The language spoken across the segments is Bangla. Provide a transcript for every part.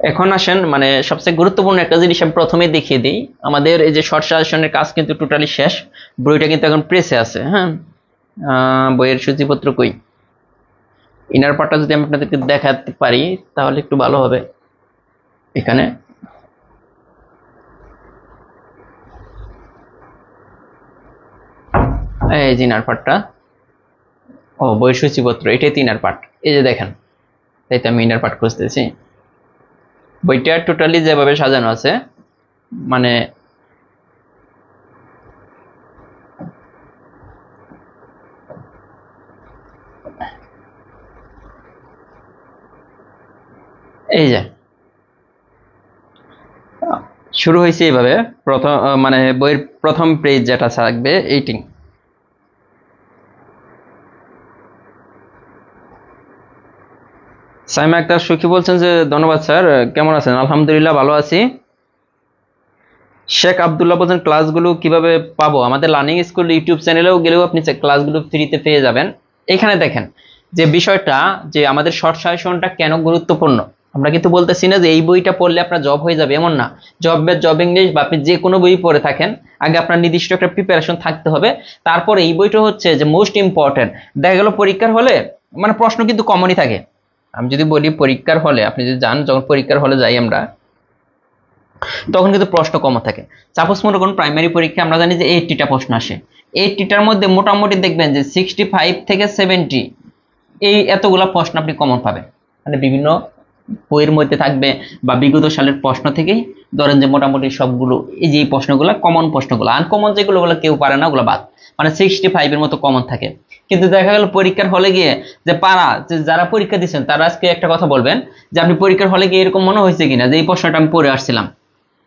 এখন আসেন মানে সবচেয়ে গুরুত্বপূর্ণ একটা জিনিস আমি প্রথমেই দেখিয়ে দিই। আমাদের এই যে শর্ট সাজেশনের কাজ কিন্তু টোটালি শেষ, বইটা কিন্তু এখন প্রেসে আছে। হ্যাঁ, বইয়ের সূচিপত্র কই, ইনার পার্টটা যদি আমি আপনাদেরকে দেখাতে পারি তাহলে একটু ভালো হবে। এখানে এই যে ইনার পার্টটা, ও বইয়ের সূচিপত্র, এটাই 3 পার্ট। এই যে দেখেন, তাই তো আমি ইনার পার্ট খুঁজতেছি। বইটা টোটালি যেভাবে সাজানো আছে, মানে এই যে শুরু হয়েছে এইভাবে। প্রথম মানে বইয়ের প্রথম পেজ যেটা থাকবে এইটি। সাইমা আক্তার সুখী বলছেন যে ধন্যবাদ স্যার, কেমন আছেন? আলহামদুলিল্লাহ ভালো আছি। শেখ আব্দুল্লাহ বলছেন ক্লাসগুলো কিভাবে পাবো? আমাদের লার্নিং স্কুল ইউটিউব চ্যানেলেও গেলেও আপনি ক্লাসগুলো ফ্রিতে পেয়ে যাবেন। এখানে দেখেন যে বিষয়টা, যে আমাদের শর্ট সাজেশনটা কেন গুরুত্বপূর্ণ। আমরা কিন্তু বলতেছি না যে এই বইটা পড়লে আপনার জব হয়ে যাবে, এমন না। জব ইংলিশ বা আপনি যে কোনো বই পড়ে থাকেন, আগে আপনার নির্দিষ্ট একটা প্রিপারেশন থাকতে হবে। তারপরে এই বইটা হচ্ছে যে মোস্ট ইম্পর্টেন্ট। দেখা গেল পরীক্ষার হলে মানে প্রশ্ন কিন্তু কমনই থাকে। আমি যদি বলি পরীক্ষার হলে, আপনি যদি যান, যখন পরীক্ষার হলে যাই আমরা, তখন কিন্তু প্রশ্ন কম থাকে। সাপোজ মনে করুন প্রাইমারি পরীক্ষা আমরা জানি যে 80টা প্রশ্ন আসে। 80টার মধ্যে মোটামুটি দেখবেন যে 65 থেকে 70 এই এতগুলা প্রশ্ন আপনি কমন পাবেন। মানে বিভিন্ন বইয়ের মধ্যে থাকবে বা বিগত সালের প্রশ্ন থেকেই ধরেন যে মোটামুটি সবগুলো এই যে প্রশ্নগুলো কমন, প্রশ্নগুলো আনকমন যেগুলো বলে কেউ পারে না, ওগুলো বাদ। মানে 65-এর মতো কমন থাকে। কিন্তু দেখা গেল পরীক্ষার হলে গিয়ে যে পারা, যে যারা পরীক্ষা দিচ্ছেন তারা আজকে একটা কথা বলবেন যে আপনি পরীক্ষার হলে গিয়ে এরকম মনে হয়েছে কিনা যে এই প্রশ্নটা আমি পড়ে আসছিলাম।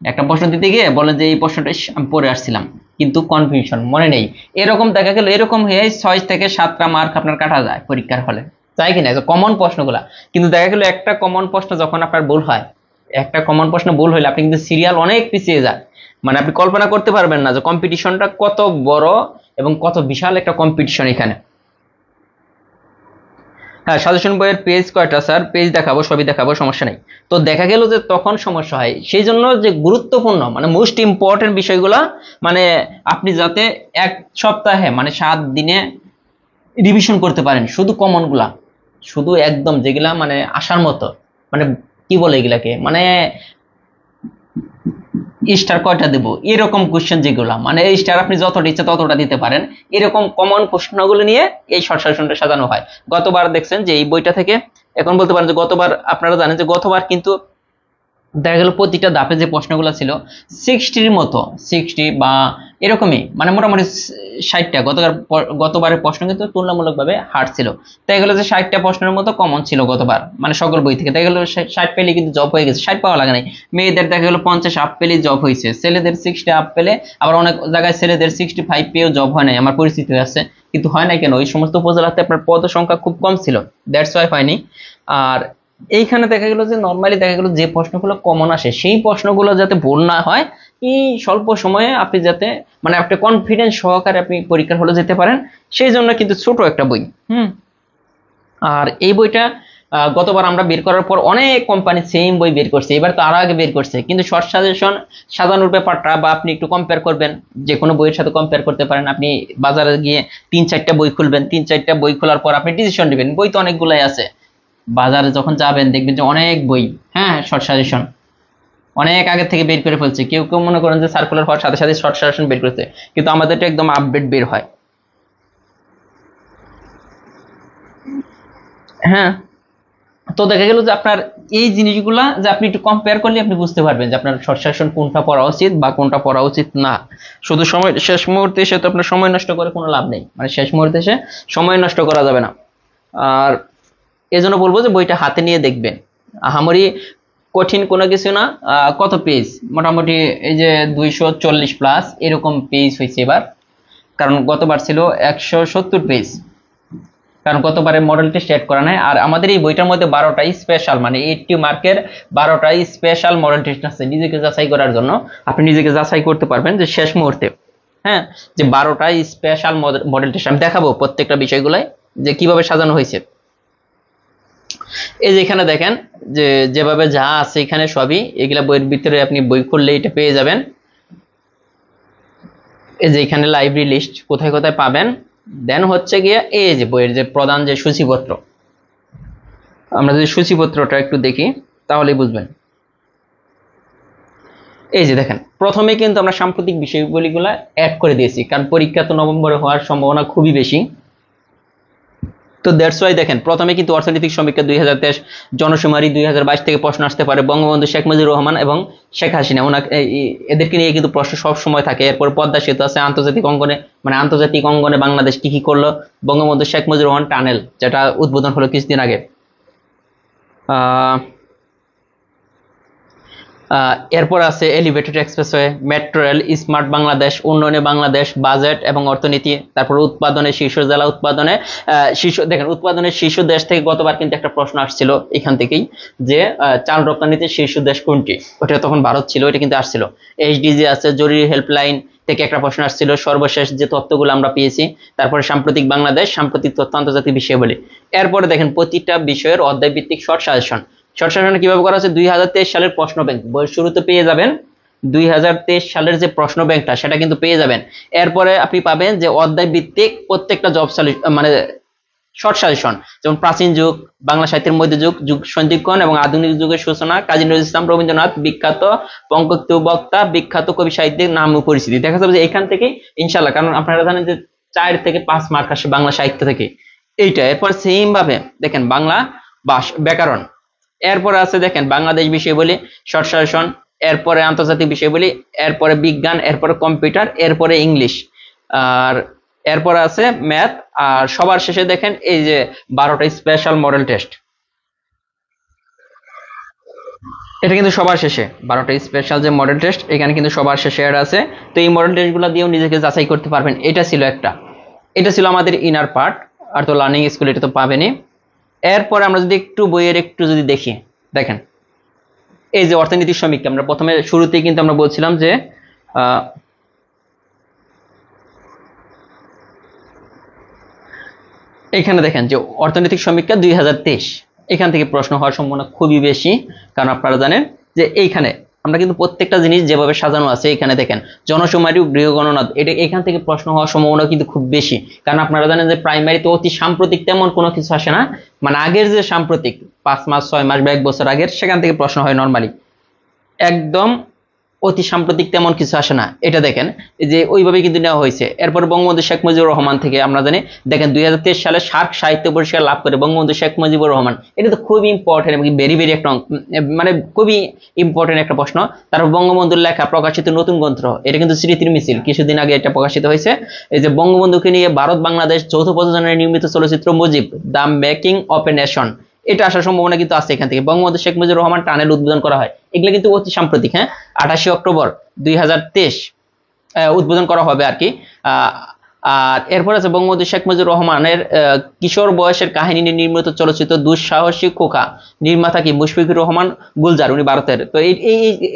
একটা প্রশ্ন দিতে গিয়ে বলেন যে এই প্রশ্নটা আমি পড়ে আসছিলাম, কিন্তু কনফিউশন মনে নেই। এরকম দেখা গেল, এরকম হয়ে 6 থেকে 7টা মার্ক আপনার কাটা যায় পরীক্ষার হলে, তাই কিনা? কমন প্রশ্নগুলা কিন্তু দেখা গেল একটা কমন প্রশ্ন যখন আপনার ভুল হয়, একটা কমন প্রশ্ন ভুল হইলে আপনি কিন্তু সিরিয়াল অনেক পিছিয়ে যান। মানে আপনি কল্পনা করতে পারবেন না যে কম্পিটিশনটা কত বড় এবং কত বিশাল একটা কম্পিটিশন এখানে। হ্যাঁ, সাজেশন বইয়ের পেজ কয়টা স্যার? পেজ দেখাবো, সবই দেখাবো, সমস্যা নেই। তো দেখা গেল যে তখন সমস্যা হয়, সেই জন্য যে গুরুত্বপূর্ণ মানে মোস্ট ইম্পর্টেন্ট বিষয়গুলা মানে আপনি যাতে এক সপ্তাহে মানে 7 দিনে রিভিশন করতে পারেন, শুধু কমন গুলা, শুধু একদম যেগুলা মানে আসার মতো, মানে কি বলে এগুলাকে, মানে স্টার কয়টা দেব এরকম কোশ্চেন যেগুলো, মানে এই স্টার আপনি যতটা ইচ্ছা ততটা দিতে পারেন, এরকম কমন প্রশ্নগুলো নিয়ে এই শর্ট সাজেশনটা সাজানো হয়। গতবার দেখছেন যে এই বইটা থেকে, এখন বলতে পারেন যে গতবার আপনারা জানেন যে গতবার কিন্তু দেখা গেল প্রতিটা ধাপে যে প্রশ্নগুলো ছিল 60-র মতো, 60 বা এরকমই, মানে মোটামুটি 60টা। গতবারের প্রশ্ন কিন্তু তুলনামূলকভাবে হার্ড ছিল। তাই গেল যে 60টা প্রশ্নের মতো কমন ছিল গতবার, মানে সকল বই থেকে। তাই গেল 60 পেলে কিন্তু জব হয়ে গেছে, 60 পাওয়া লাগে নাই। মেয়েদের দেখা গেল 50 আপ পেলে জব হয়েছে, ছেলেদের 60 আপ পেলে, আবার অনেক জায়গায় ছেলেদের 65 পেয়েও জব হয় নাই, আমার পরিস্থিতি আছে। কিন্তু হয় নাই কেন? ওই সমস্ত উপজেলাতে আপনার পদ সংখ্যা খুব কম ছিল, দ্যাটস ওয়াই হয়নি। আর এইখানে দেখা গেল যে নর্মালি দেখা গেল যে প্রশ্নগুলো কমন আসে সেই প্রশ্নগুলো যাতে ভুল না হয়, এই স্বল্প সময়ে আপনি যাতে মানে একটা কনফিডেন্স সহকারে আপনি পরীক্ষার হলে যেতে পারেন, সেই জন্য কিন্তু ছোট একটা বই। আর এই বইটা গতবার আমরা বের করার পর অনেক কোম্পানি সেম বই বের করছে, এবার তো আরো আগে বের করছে। কিন্তু শর্ট সাজেশন সাজানোর ব্যাপারটা, বা আপনি একটু কম্পেয়ার করবেন, যে কোনো বইয়ের সাথে কম্পেয়ার করতে পারেন। আপনি বাজারে গিয়ে 3-4টা বই খুলবেন, 3-4টা বই খোলার পর আপনি ডিসিশন নেবেন। বই তো অনেকগুলাই আছে, বাজারে যখন যাবেন দেখবেন যে অনেক বই, হ্যাঁ, শর্ট সাজেশন অনেক আগে থেকে বের করে ফেলছে। কেউ কেউ মনে করেন যে সার্কুলার হওয়ার সাথে সাথে শর্ট সাজেশন বের করছে, কিন্তু আমাদেরটা একদম আপডেট বের হয়। হ্যাঁ, তো দেখা গেল যে আপনার এই জিনিসগুলা যে আপনি একটু কম্পেয়ার করলে আপনি বুঝতে পারবেন যে আপনার শর্ট সাজেশন কোনটা পড়া উচিত বা কোনটা পড়া উচিত না। শুধু সময় শেষ মুহূর্তে এসে তো আপনার সময় নষ্ট করে কোনো লাভ নেই, মানে শেষ মুহূর্তে এসে সময় নষ্ট করা যাবে না। আর এজন্য বলবো যে বইটা হাতে নিয়ে দেখবেন, আহামরি কঠিন কোনো কিছু না। কত পেজ? মোটামুটি এই যে 240+ এরকম পেজ হয়েছে এবার, কারণ গতবার ছিল 170 পেজ, কারণ গতবারে মডেল টেস্ট অ্যাড করা নাই। আর আমাদের এই বইটার মধ্যে 12টাই স্পেশাল, মানে 80 মার্কের 12টাই স্পেশাল মডেল টেস্ট আছে নিজেকে যাচাই করার জন্য। আপনি নিজেকে যাচাই করতে পারবেন যে শেষ মুহূর্তে, হ্যাঁ, যে 12টাই স্পেশাল মডেল টেস্ট আমি দেখাবো প্রত্যেকটা বিষয়গুলাই যে কিভাবে সাজানো হয়েছে। এই যে এখানে দেখেন যে যেভাবে যা আছে এখানে সবই, এগুলা বইয়ের ভিতরে আপনি বই খুললে এটা পেয়ে যাবেন। এই যে এখানে লাইব্রেরি লিস্ট কোথায় কোথায় পাবেন, দেন হচ্ছে গিয়ে এই যে বইয়ের যে প্রধান যে সূচিপত্র, আমরা যদি সূচিপত্রটা একটু দেখি তাহলেই বুঝবেন। এই যে দেখেন প্রথমে কিন্তু আমরা সাম্প্রতিক বিষয়গুলিগুলা অ্যাড করে দিয়েছি, কারণ পরীক্ষা তো নভেম্বরে হওয়ার সম্ভাবনা খুবই বেশি। তো দ্যাটস ওয়াই দেখেন প্রথমে কিন্তু অর্থনৈতিক সমীক্ষা 2023, জনশুমারি 2022 থেকে প্রশ্ন আসতে পারে, বঙ্গবন্ধু শেখ মুজিবুর রহমান এবং শেখ হাসিনা ওনাকে এদেরকে নিয়ে কিন্তু প্রশ্ন সব সময় থাকে। এরপর পদ্মা সেতু আছে, আন্তর্জাতিক অঙ্গনে মানে আন্তর্জাতিক অঙ্গনে বাংলাদেশ কি কি করলো, বঙ্গবন্ধু শেখ মুজিবুর রহমান টানেল যেটা উদ্বোধন হলো কিছুদিন আগে, এরপর আছে elevated expressway, metro rail, smart Bangladesh, উন্নয়নে বাংলাদেশ, বাজেট এবং অর্থনীতি, তারপর উৎপাদনে শীর্ষ জেলা, উৎপাদনে শীর্ষ, দেখেন উৎপাদনের শীর্ষ দেশ থেকে গতবার কিন্তু একটা প্রশ্ন আসছিল এখান থেকেই, যে চাল রপ্তানিতে শীর্ষ দেশ কোনটি, ওটা তখন ভারত ছিল, ওটা কিন্তু আসছিল। এইচডিজি আছে, জরুরি হেল্পলাইন থেকে একটা প্রশ্ন আসছিল, সর্বশেষ যে তথ্যগুলো আমরা পেয়েছি, তারপরে সাম্প্রতিক বাংলাদেশ, সাম্প্রতিক তথ্য, আন্তর্জাতিক বিষয়াবলী। এরপরে দেখেন প্রতিটা বিষয়ের অধ্যায় ভিত্তিক শর্ট সাজেশন। শর্ট সাজেশনে কিভাবে করা হচ্ছে, 2023 সালের প্রশ্ন ব্যাংক বইয়ের শুরুতে পেয়ে যাবেন, 2023 সালের যে প্রশ্ন ব্যাংকটা সেটা কিন্তু পেয়ে যাবেন। এরপরে আপনি পাবেন যে অধ্যায় ভিত্তিক প্রত্যেকটা জব মানে শর্ট সাজেশন, যেমন প্রাচীন যুগ, বাংলা সাহিত্যের মধ্যযুগ, যুগ সন্ধিক্ষণ এবং আধুনিক যুগের সূচনা, কাজী নজরুল ইসলাম, রবীন্দ্রনাথ, বিখ্যাত বঙ্গোক্ত বক্তা, বিখ্যাত কবি সাহিত্যের নাম ও পরিচিতি। দেখা যাবে যে এখান থেকে ইনশাল্লাহ, কারণ আপনারা জানেন যে 4 থেকে 5 মার্ক আসে বাংলা সাহিত্য থেকে এইটা। এরপর সেম ভাবে দেখেন বাংলা ব্যাকরণ, এরপরে আছে দেখেন বাংলাদেশ বিষয়াবলী শর্ট সাজেশন, এরপরে আন্তর্জাতিক বিষয়াবলী, এরপরে বিজ্ঞান, এরপরে কম্পিউটার, এরপরে ইংলিশ, আর এরপরে আছে ম্যাথ, আর সবার শেষে দেখেন এই যে 12টা স্পেশাল মডেল টেস্ট, এটা কিন্তু সবার শেষে 12টা স্পেশাল যে মডেল টেস্ট এখানে কিন্তু সবার শেষে এর আছে। তো এই মডেল টেস্টগুলো দিয়েও নিজেকে যাচাই করতে পারবেন। এটা ছিল একটা, এটা ছিল আমাদের ইনার পার্ট, আর তো লার্নিং স্কুল এটা তো পাবেনই। এরপরে আমরা যদি একটু বইয়ের একটু যদি দেখি, দেখেন এই যে অর্থনৈতিক সমীক্ষা, আমরা প্রথমে শুরুতেই কিন্তু আমরা বলছিলাম যে এখানে দেখেন যে অর্থনৈতিক সমীক্ষা 2023, এখান থেকে প্রশ্ন হওয়ার সম্ভাবনা খুবই বেশি, কারণ আপনারা জানেন যে এইখানে আমরা কিন্তু প্রত্যেকটা জিনিস যেভাবে সাজানো আছে, এখানে দেখেন জনশুমারি, গৃহ গণনা, এটা এখান থেকে প্রশ্ন হওয়ার সম্ভাবনা কিন্তু খুব বেশি, কারণ আপনারা জানেন যে প্রাইমারিতে অতি সাম্প্রতিক তেমন কোনো কিছু আসে না, মানে আগের যে সাম্প্রতিক 5 মাস 6 মাস বা 1 বছর আগের, সেখান থেকে প্রশ্ন হয় নর্মালি, একদম অতি সাম্প্রতিক তেমন কিছু আসে না। এটা দেখেন যে ওইভাবে কিন্তু নেওয়া হয়েছে। এরপর বঙ্গবন্ধু শেখ মুজিবুর রহমান থেকে আমরা জানি, দেখেন 2023 সালে সার্ক সাহিত্য পুরস্কার লাভ করে বঙ্গবন্ধু শেখ মুজিবুর রহমান, এটা তো খুবই ইম্পর্টেন্ট এবং ভেরি ভেরি একটা মানে খুবই ইম্পর্টেন্ট একটা প্রশ্ন। তারপর বঙ্গবন্ধুর লেখা প্রকাশিত নতুন গ্রন্থ, এটা কিন্তু স্মৃতির মিছিল, কিছুদিন আগে এটা প্রকাশিত হয়েছে। এই যে বঙ্গবন্ধুকে নিয়ে ভারত বাংলাদেশ যৌথ প্রযোজনায় নির্মিত চলচ্চিত্র Mujib, the making of a nation, এটা আসার সম্ভাবনা কিন্তু আছে এখান থেকে। বঙ্গবন্ধু শেখ মুজিবুর রহমান টানেল উদ্বোধন করা হয়, এগুলো কিন্তু অতি সাম্প্রতিক। হ্যাঁ, 28 অক্টোবর 2023 উদ্বোধন করা হবে আর কি। আর এরপর আছে বঙ্গবন্ধু শেখ মুজিবুর রহমানের কিশোর বয়সের কাহিনী নিয়ে নির্মিত চলচ্চিত্র দুঃসাহসী খোকা, নির্মাতা কি মুশফিকুর রহমান গুলজার, উনি ভারতের। তো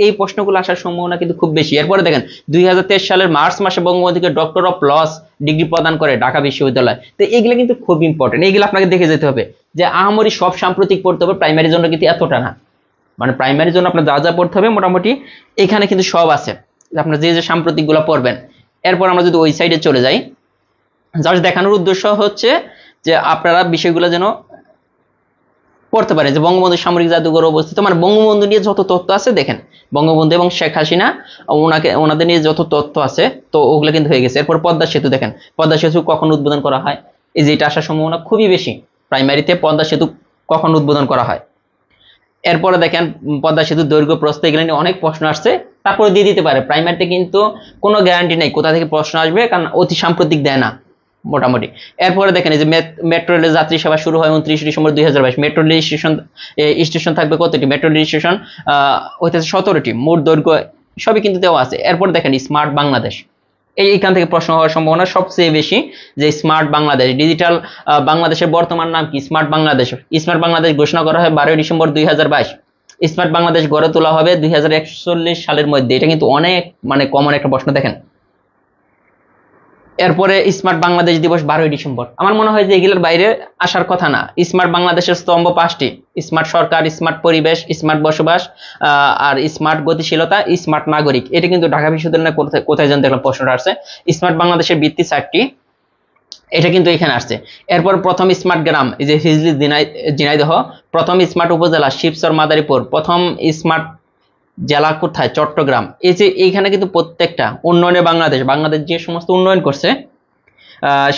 এই প্রশ্নগুলো আসার সম্ভাবনা কিন্তু খুব বেশি। এরপরে দেখেন 2023 সালের মার্চ মাসে বঙ্গবন্ধুকে ডক্টর অফ লস ডিগ্রি প্রদান করে ঢাকা বিশ্ববিদ্যালয়। তো এইগুলো কিন্তু খুব ইম্পর্টেন্ট, এইগুলো আপনাকে দেখে যেতে হবে যে আহামরি সব সাম্প্রতিক পড়তে হবে, প্রাইমারির জন্য কিন্তু এতটা না, মানে প্রাইমারির জন্য আপনার যা যা পড়তে হবে মোটামুটি এখানে কিন্তু সব আছে, আপনার যে যে সাম্প্রতিক গুলো পড়বেন। এরপর আমরা যদি ওই সাইডে চলে যাই, জাস্ট দেখানোর উদ্দেশ্য হচ্ছে যে আপনারা বিষয়গুলো যেন পড়তে পারেন, যে বঙ্গবন্ধু সামরিক জাদুঘর অবস্থিত, মানে বঙ্গবন্ধু নিয়ে যত তথ্য আছে দেখেন, বঙ্গবন্ধু এবং শেখ হাসিনা ওনাদের নিয়ে যত তথ্য আছে, তো ওগুলো কিন্তু হয়ে গেছে। এরপর পদ্মা সেতু দেখেন, পদ্মা সেতু কখন উদ্বোধন করা হয়, এই যে এটা আসার সম্ভাবনা খুবই বেশি, প্রাইমারিতে পদ্মা সেতু কখন উদ্বোধন করা হয়। এরপরে দেখেন পদ্মা সেতুর দৈর্ঘ্য প্রস্থ, এগুলো নিয়ে অনেক প্রশ্ন আসছে, তারপরে দিয়ে দিতে পারে। প্রাইমারিতে কিন্তু কোনো গ্যারান্টি নেই কোথা থেকে প্রশ্ন আসবে, কারণ অতি সাম্প্রতিক দেয় না মোটামুটি। এরপরে দেখেন এই যে মেট্রো রেলের যাত্রী সেবা শুরু হয় 29 ডিসেম্বর 2022। মেট্রো রেল স্টেশন থাকবে কতটি, মেট্রো রেল স্টেশন হইতেছে 17টি, মোট দৈর্ঘ্য সবই কিন্তু দেওয়া আছে। এরপর দেখেন স্মার্ট বাংলাদেশ, এইখান থেকে প্রশ্ন হওয়ার সম্ভাবনা সবচেয়ে বেশি, যে স্মার্ট বাংলাদেশ, ডিজিটাল বাংলাদেশের বর্তমান নাম কি, স্মার্ট বাংলাদেশ। স্মার্ট বাংলাদেশ ঘোষণা করা হয় 12 ডিসেম্বর 2022। স্মার্ট বাংলাদেশ গড়ে তোলা হবে 2041 সালের মধ্যে, এটা কিন্তু অনেক মানে কমন একটা প্রশ্ন। দেখেন এরপরে স্মার্ট বাংলাদেশ দিবস 12ই ডিসেম্বর। আমার মনে হয় যে এগুলোর বাইরে আসার কথা না। স্মার্ট বাংলাদেশের স্তম্ভ 5টি: স্মার্ট সরকার, স্মার্ট পরিবেশ, স্মার্ট বসবাস, আর স্মার্ট গতিশীলতা, স্মার্ট নাগরিক। এটা কিন্তু ঢাকা বিশ্ববিদ্যালয়ে কোথায় যেন দেখলাম প্রশ্নটা আসছে। স্মার্ট বাংলাদেশের ভিত্তি 4টি, এটা কিন্তু এখানে আসছে। এরপর প্রথম স্মার্ট গ্রাম এই যে হিজলি ঝিনাইদহ, প্রথম স্মার্ট উপজেলা শিবচর মাদারীপুর, প্রথম স্মার্ট জেলা কোথায়, চট্টগ্রাম। এই যে এইখানে কিন্তু প্রত্যেকটা উন্নয়নে বাংলাদেশ যে সমস্ত উন্নয়ন করছে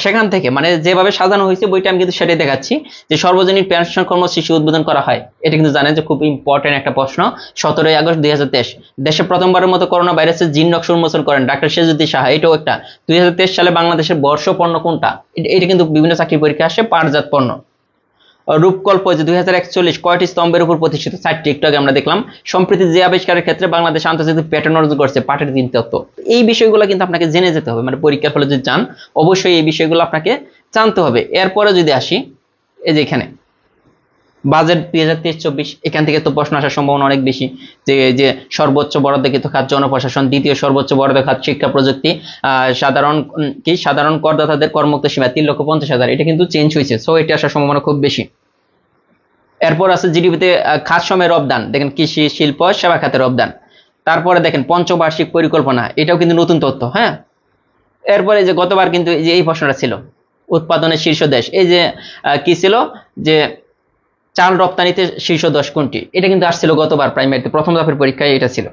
সেখান থেকে মানে যেভাবে সাজানো হয়েছে বইটা আমি কিন্তু সেটাই দেখাচ্ছি যে সর্বজনীন পেনশন কর্মসূচি উদ্বোধন করা হয়। এটা কিন্তু জানেন যে খুব ইম্পর্টেন্ট একটা প্রশ্ন। 17ই আগস্ট 2023 দেশে প্রথমবারের মতো করোনা ভাইরাসের জিন নকশা উন্মোচন করেন ডক্টর সেজুদ্দিন সাহা। এটাও একটা। 2023 সালে বাংলাদেশের বর্ষ পণ্য কোনটা, এটা কিন্তু বিভিন্ন চাকরি পরীক্ষা আসে। পাটজাত পণ্য। রূপকল্প যে 2041 কয়টি স্তম্ভের উপর প্রতিষ্ঠিত, 4টি, একটু আগে আমরা দেখলাম। সম্প্রতি যে আবিষ্কারের ক্ষেত্রে বাংলাদেশ আন্তর্জাতিক প্যাটার্ন অর্জন করছে, পাটের 3 তত্ত্ব। এই বিষয়গুলো কিন্তু আপনাকে জেনে যেতে হবে, মানে পরীক্ষার ফলে যদি চান অবশ্যই এই বিষয়গুলো আপনাকে জানতে হবে। এরপরে যদি আসি এই যে এখানে বাজেট 2023-24, এখান থেকে তো প্রশ্ন আসার সম্ভাবনা অনেক বেশি। যে সর্বোচ্চ বরাদ্দকৃত খাত জনপ্রশাসন, দ্বিতীয় সর্বোচ্চ বরাদ্দ খাত শিক্ষা প্রযুক্তি, সাধারণ করদাতাদের করমুক্ত সীমা 3,50,000। এটা কিন্তু চেঞ্জ হয়েছে, সো এটা আসার সম্ভাবনা খুব বেশি। এরপর আছে জিডিপিতে খাত সময়ের অবদান, দেখেন কৃষি, শিল্প, সেবা খাতের অবদান। তারপরে দেখেন পঞ্চবার্ষিক পরিকল্পনা, এটাও কিন্তু নতুন তথ্য। হ্যাঁ, এরপরে যে গতবার কিন্তু এই যে এই প্রশ্নটা ছিল, উৎপাদনের শীর্ষ দেশ, এই যে কি ছিল যে চাল রপ্তানিতে শীর্ষ 10 কোনটি, এটা কিন্তু আসছিল গতবার প্রাইমারিতে প্রথম ধাপের পরীক্ষায়, এটা ছিল।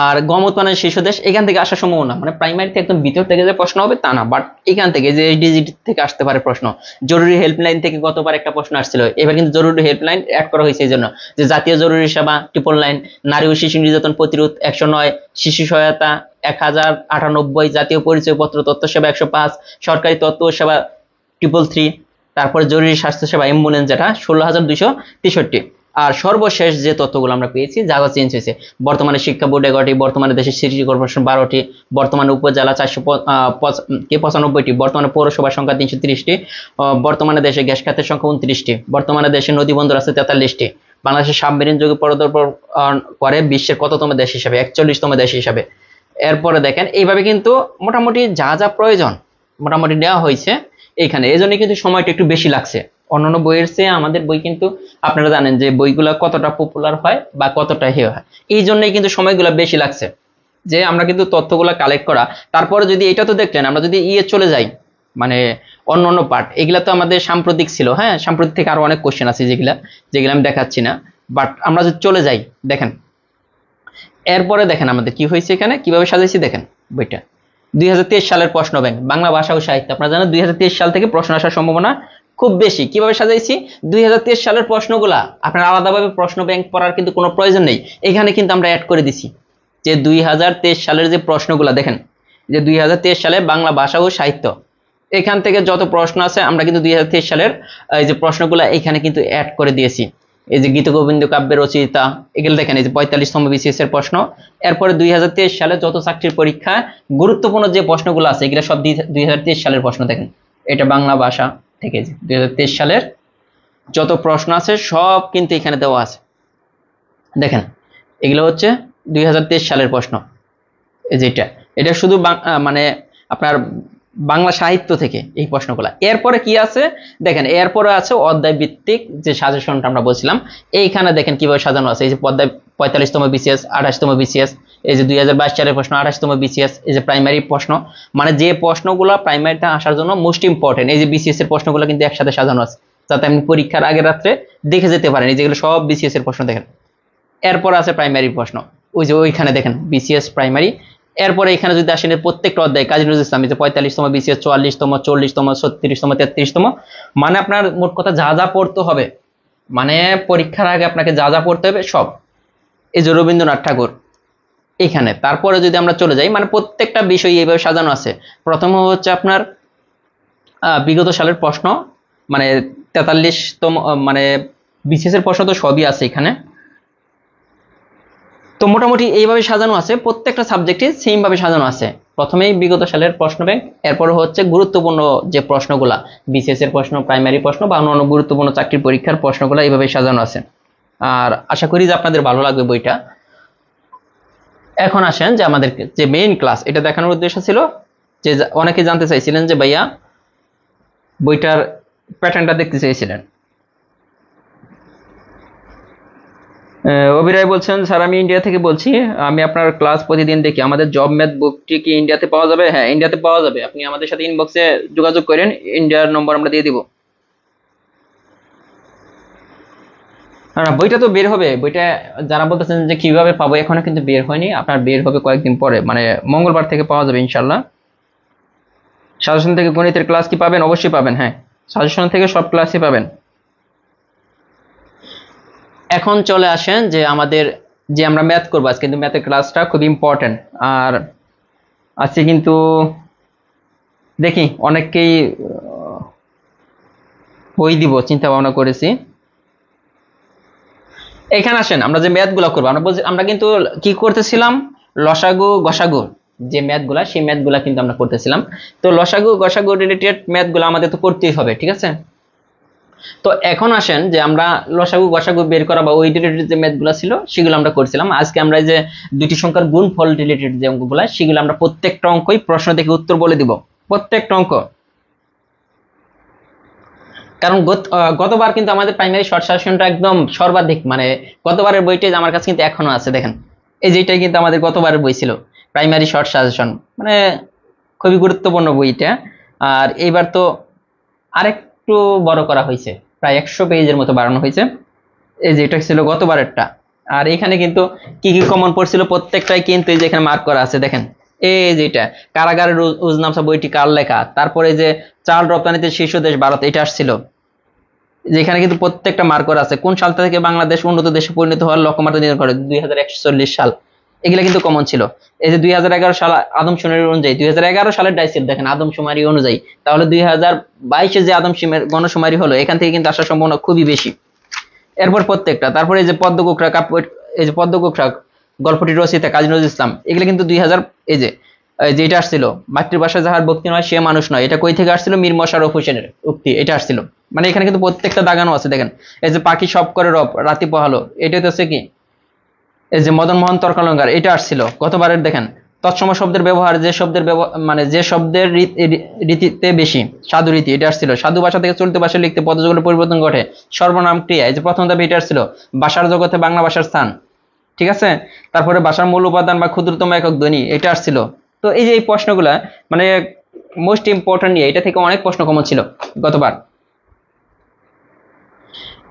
আর গম উৎপাদনের শীর্ষ দেশ, এখান থেকে আসার সম্ভাবনা মানে প্রাইমারিতে একদম ভিতর থেকে যে প্রশ্ন হবে তা না, বাট এখান থেকে যে ডিজিট থেকে আসতে পারে প্রশ্ন। জরুরি হেল্পলাইন থেকে গতবার একটা প্রশ্ন আসছিল, এবার কিন্তু জরুরি হেল্পলাইন অ্যাড করা হয়েছে এই জন্য যে জাতীয় জরুরি সেবা 999, নারী ও শিশু নির্যাতন প্রতিরোধ 109, শিশু সহায়তা 1098, জাতীয় পরিচয়পত্র তথ্য সেবা 105, সরকারি তথ্য সেবা 333, তারপরে জরুরি স্বাস্থ্য সেবা অ্যাম্বুলেন্স যেটা 16,263। আর সর্বশেষ যে তথ্যগুলো আমরা পেয়েছি যা যা চেঞ্জ হয়েছে, বর্তমানে শিক্ষা বোর্ড 11টি, বর্তমানে দেশের সিটি কর্পোরেশন 12টি, বর্তমানে উপজেলা 495টি, বর্তমানে পৌরসভা সংখ্যা 330টি, বর্তমানে দেশে গ্যাস খাতের সংখ্যা 29টি, বর্তমানে দেশে নদী বন্দর আছে 43টি, বাংলাদেশের সাবমেরিন যোগে পদার্পণ করে বিশ্বের কততম দেশ হিসাবে, 41তম দেশ হিসাবে। এরপরে দেখেন এইভাবে কিন্তু মোটামুটি যা যা প্রয়োজন মোটামুটি নেওয়া হয়েছে এইখানে। এই জন্য কিন্তু সময়টা একটু বেশি লাগছে অন্যান্য বইয়ের চেয়ে। আমাদের বই কিন্তু আপনারা জানেন যে বইগুলা কতটা পপুলার হয় বা কতটা হে হয়, এই জন্যই কিন্তু সময়গুলো বেশি লাগছে যে আমরা কিন্তু তথ্যগুলা কালেক্ট করা। তারপরে যদি এটা তো দেখলেন, আমরা যদি চলে যাই মানে অন্য পার্ট, এগুলা তো আমাদের সাম্প্রতিক ছিল। হ্যাঁ, সাম্প্রতিক থেকে আরো অনেক কোশ্চেন আছে যেগুলা আমি দেখাচ্ছি না, বাট আমরা যদি চলে যাই দেখেন। এরপরে দেখেন আমাদের কি হয়েছে, এখানে কিভাবে সাজাইছি দেখেন বইটা। 2023 সালের প্রশ্ন ব্যাংক বাংলা ভাষা ও সাহিত্য। আপনারা জানেন 2023 সাল থেকে প্রশ্ন আসার সম্ভাবনা খুব বেশি। কিভাবে সাজাইছি, 2023 সালের প্রশ্নগুলা আপনার আলাদাভাবে প্রশ্ন ব্যাংক পড়ার কিন্তু কোনো প্রয়োজন নেই, এখানে কিন্তু আমরা অ্যাড করে দিছি যে 2023 সালের যে প্রশ্নগুলা দেখেন, যে 2023 সালে বাংলা ভাষা ও সাহিত্য, এখান থেকে যত প্রশ্ন আছে আমরা কিন্তু 2023 সালের এই যে প্রশ্নগুলা এখানে কিন্তু অ্যাড করে দিয়েছি। এই যে গীতগোবিন্দ কাব্যের রচয়িতা, এগুলো দেখেন এই যে 45তম বিসিএস এর প্রশ্ন। এরপরে 2023 সালে যত চাকরির পরীক্ষা গুরুত্বপূর্ণ যে প্রশ্নগুলো আছে এগুলো সব 2023 সালের প্রশ্ন। দেখেন এটা বাংলা ভাষা থেকে যে 2023 সালের যত প্রশ্ন আছে সব কিন্তু এখানে দেওয়া আছে। দেখেন এগুলো হচ্ছে 2023 সালের প্রশ্ন। এই যেটা এটা শুধু মানে আপনার বাংলা সাহিত্য থেকে এই প্রশ্নগুলো। এরপরে কি আছে দেখেন, এরপরে আছে অধ্যায় ভিত্তিক যে সাজেশনটা আমরা বলছিলাম, এইখানে দেখেন কিভাবে সাজানো আছে। এই যে অধ্যায় 45তম বিসিএস, 28তম বিসিএস, এই যে 2022 সালের প্রশ্ন 28তম বিসিএস, এই যে প্রাইমারি প্রশ্ন, মানে যে প্রশ্নগুলো প্রাইমারিতে আসার জন্য মোস্ট ইম্পর্টেন্ট, এই যে বিসিএস এর প্রশ্নগুলো কিন্তু একসাথে সাজানো আছে যাতে আপনি পরীক্ষার আগের রাত্রে দেখে যেতে পারেন। এই যেগুলো সব বিসিএস এর প্রশ্ন দেখেন। এরপর আছে প্রাইমারি প্রশ্ন, ওই যে ওইখানে দেখেন বিসিএস প্রাইমারি। এরপরে এখানে যদি আসেন প্রত্যেকটা অধ্যায় কাজী নজরুল ইসলাম, যে 45তম বিসিএস, 44তম, 40তম, 36তম, 33তম, মানে আপনার মোট কথা যা যা পড়তে হবে, মানে পরীক্ষার আগে আপনাকে যা যা পড়তে হবে সব। এই যে রবীন্দ্রনাথ ঠাকুর এখানে। তারপরে যদি আমরা চলে যাই, মানে প্রত্যেকটা বিষয় এইভাবে সাজানো আছে। প্রথমে হচ্ছে আপনার বিগত সালের প্রশ্ন, মানে 43তম, মানে বিসিএস এর প্রশ্ন তো সবই আছে এখানে। তো মোটামুটি এইভাবে সাজানো আছে, প্রত্যেকটা সাবজেক্টে সেম ভাবে সাজানো আছে। প্রথমেই বিগত সালের প্রশ্ন ব্যাংক, এরপর হচ্ছে গুরুত্বপূর্ণ যে প্রশ্নগুলা বিসিএস এর প্রশ্ন, প্রাইমারি প্রশ্ন বা অন্যান্য গুরুত্বপূর্ণ চাকরির পরীক্ষার প্রশ্নগুলো এইভাবে সাজানো আছে। আর আশা করি যে আপনাদের ভালো লাগবে বইটা। এখন আসেন যে আমাদের যে মেইন ক্লাস, এটা দেখানোর উদ্দেশ্য ছিল যে অনেকে জানতে চাইছিলেন যে ভাইয়া বইটার প্যাটার্নটা দেখতে চাইছিলেন। অভিরায় বলছেন, স্যার আমি ইন্ডিয়া থেকে বলছি, আমি আপনার ক্লাস প্রতিদিন দেখি, আমাদের জব ম্যাথ বুকটি কি ইন্ডিয়াতে পাওয়া যাবে? হ্যাঁ, ইন্ডিয়াতে পাওয়া যাবে, আপনি আমাদের সাথে ইনবক্সে যোগাযোগ করেন, ইন্ডিয়ার নম্বর আমরা দিয়ে দিব। না, বইটা তো বের হবে, বইটা যারা বলতেছেন যে কিভাবে পাবো, এখনো কিন্তু বের হয়নি, আপনার বের হবে কয়েকদিন পরে, মানে মঙ্গলবার থেকে পাওয়া যাবে ইনশাল্লাহ। সাজেশন থেকে গণিতের ক্লাস কি পাবেন? অবশ্যই পাবেন, হ্যাঁ, সাজেশন থেকে সব ক্লাসই পাবেন। এখন চলে আসেন যে আমাদের যে আমরা ম্যাথ করবো আজকে, কিন্তু ম্যাথের ক্লাসটা খুব ইম্পর্টেন্ট। আর আজকে কিন্তু দেখি অনেককেই বই দিব চিন্তা ভাবনা করেছি। এখানে আসেন, আমরা যে ম্যাথ গুলা করবো, আমরা বলছি আমরা কিন্তু কি করতেছিলাম, লসাগু গসাগু যে ম্যাথ গুলা, সেই ম্যাথ গুলা কিন্তু আমরা করতেছিলাম। তো লসাগু গসাগু রিলেটেড ম্যাথ গুলা আমাদের তো করতেই হবে, ঠিক আছে? তো এখন আসেন যে আমরা লসাগু গসাগু বের করা বা ওই রিলেটেড যে ম্যাথ গুলা ছিল সেগুলো আমরা করছিলাম। আজকে আমরা যে দুটি সংখ্যার গুণফল রিলেটেড যে অঙ্কগুলা, সেগুলো আমরা প্রত্যেকটা অঙ্কই প্রশ্ন থেকে উত্তর বলে দিব, প্রত্যেকটা অঙ্ক। কারণ গতবার কিন্তু আমাদের প্রাইমারি শর্ট সাজেশনটা একদম সর্বাধিক, মানে গতবারের বইটা আমার কাছে কিন্তু এখনো আছে, দেখেন এই যেটাই কিন্তু আমাদের গতবারের বই ছিল, প্রাইমারি শর্ট সাজেশন, মানে খুবই গুরুত্বপূর্ণ বইটা। আর এইবার তো আরেকটু বড় করা হয়েছে, প্রায় 100 পেজের মতো বাড়ানো হয়েছে। এই যে এটা ছিল গতবারেরটা। আর এখানে কিন্তু কি কি কমন পড়ছিল প্রত্যেকটাই কিন্তু এই যে এখানে মার্ক করা আছে, দেখেন এই যে এটা কারাগারের উজনামসা বইটি কার লেখা, তারপরে যে চাল রপ্তানিতে শীর্ষ দেশ ভারত, এটা আসছিল, যেখানে কিন্তু প্রত্যেকটা মার্ক করা আছে। কোন সাল থেকে বাংলাদেশ উন্নত দেশে পরিণত হওয়ার লক্ষ্যমাত্রা নির্ধারণ করে? 2140 সাল। এগুলা কিন্তু কমন ছিল। এই যে 2011 সাল আদমশুমারি অনুযায়ী, 2011 সালের ডাইসেল দেখেন আদমশুমারি অনুযায়ী, তাহলে 2022 যে গণশুমারি হলো, এখান থেকে কিন্তু আসার সম্ভাবনা খুবই বেশি। এরপর প্রত্যেকটা, তারপরে এই যে পদ্মকুকরা এই যে পদ্মকুকরা গল্পটি রচিতা কাজী নজরুল ইসলাম, এগুলো কিন্তু 2000, এই যে যেটা আসছিল মাতৃভাষা যাহার ভক্তি নয় সে মানুষ নয়, এটা কই থেকে আসছিল? মীর মশাররফ হোসেনের উক্তি, এটা আসছিল। মানে এখানে কিন্তু প্রত্যেকটা দাগানো আছে, দেখেন এই যে পাখি সব করে রব রাতি পোহালো, এটা হচ্ছে কি এই যে মদন মোহন তর্কালঙ্কার, এটা আসছিল গতবারের। দেখেন তৎসম শব্দের ব্যবহার, যে শব্দের মানে যে শব্দের রীতিতে বেশি, সাধু রীতি, এটা আসছিল। সাধু ভাষা থেকে চলিত ভাষায় লিখতে পদযুগলের পরিবর্তন ঘটে, সর্বনাম ক্রিয়া, এই যে প্রথম দাবি, এটা আসছিল। ভাষার জগতে বাংলা ভাষার স্থান, ঠিক আছে। তারপরে ভাষার মূল উপাদান বা ক্ষুদ্রতম একক ধ্বনি, এটা আসছিল। তো এই যে এই প্রশ্নগুলা মানে মোস্ট ইম্পর্টেন্ট নিয়ে, এটা থেকে অনেক প্রশ্ন কমন ছিল গতবার।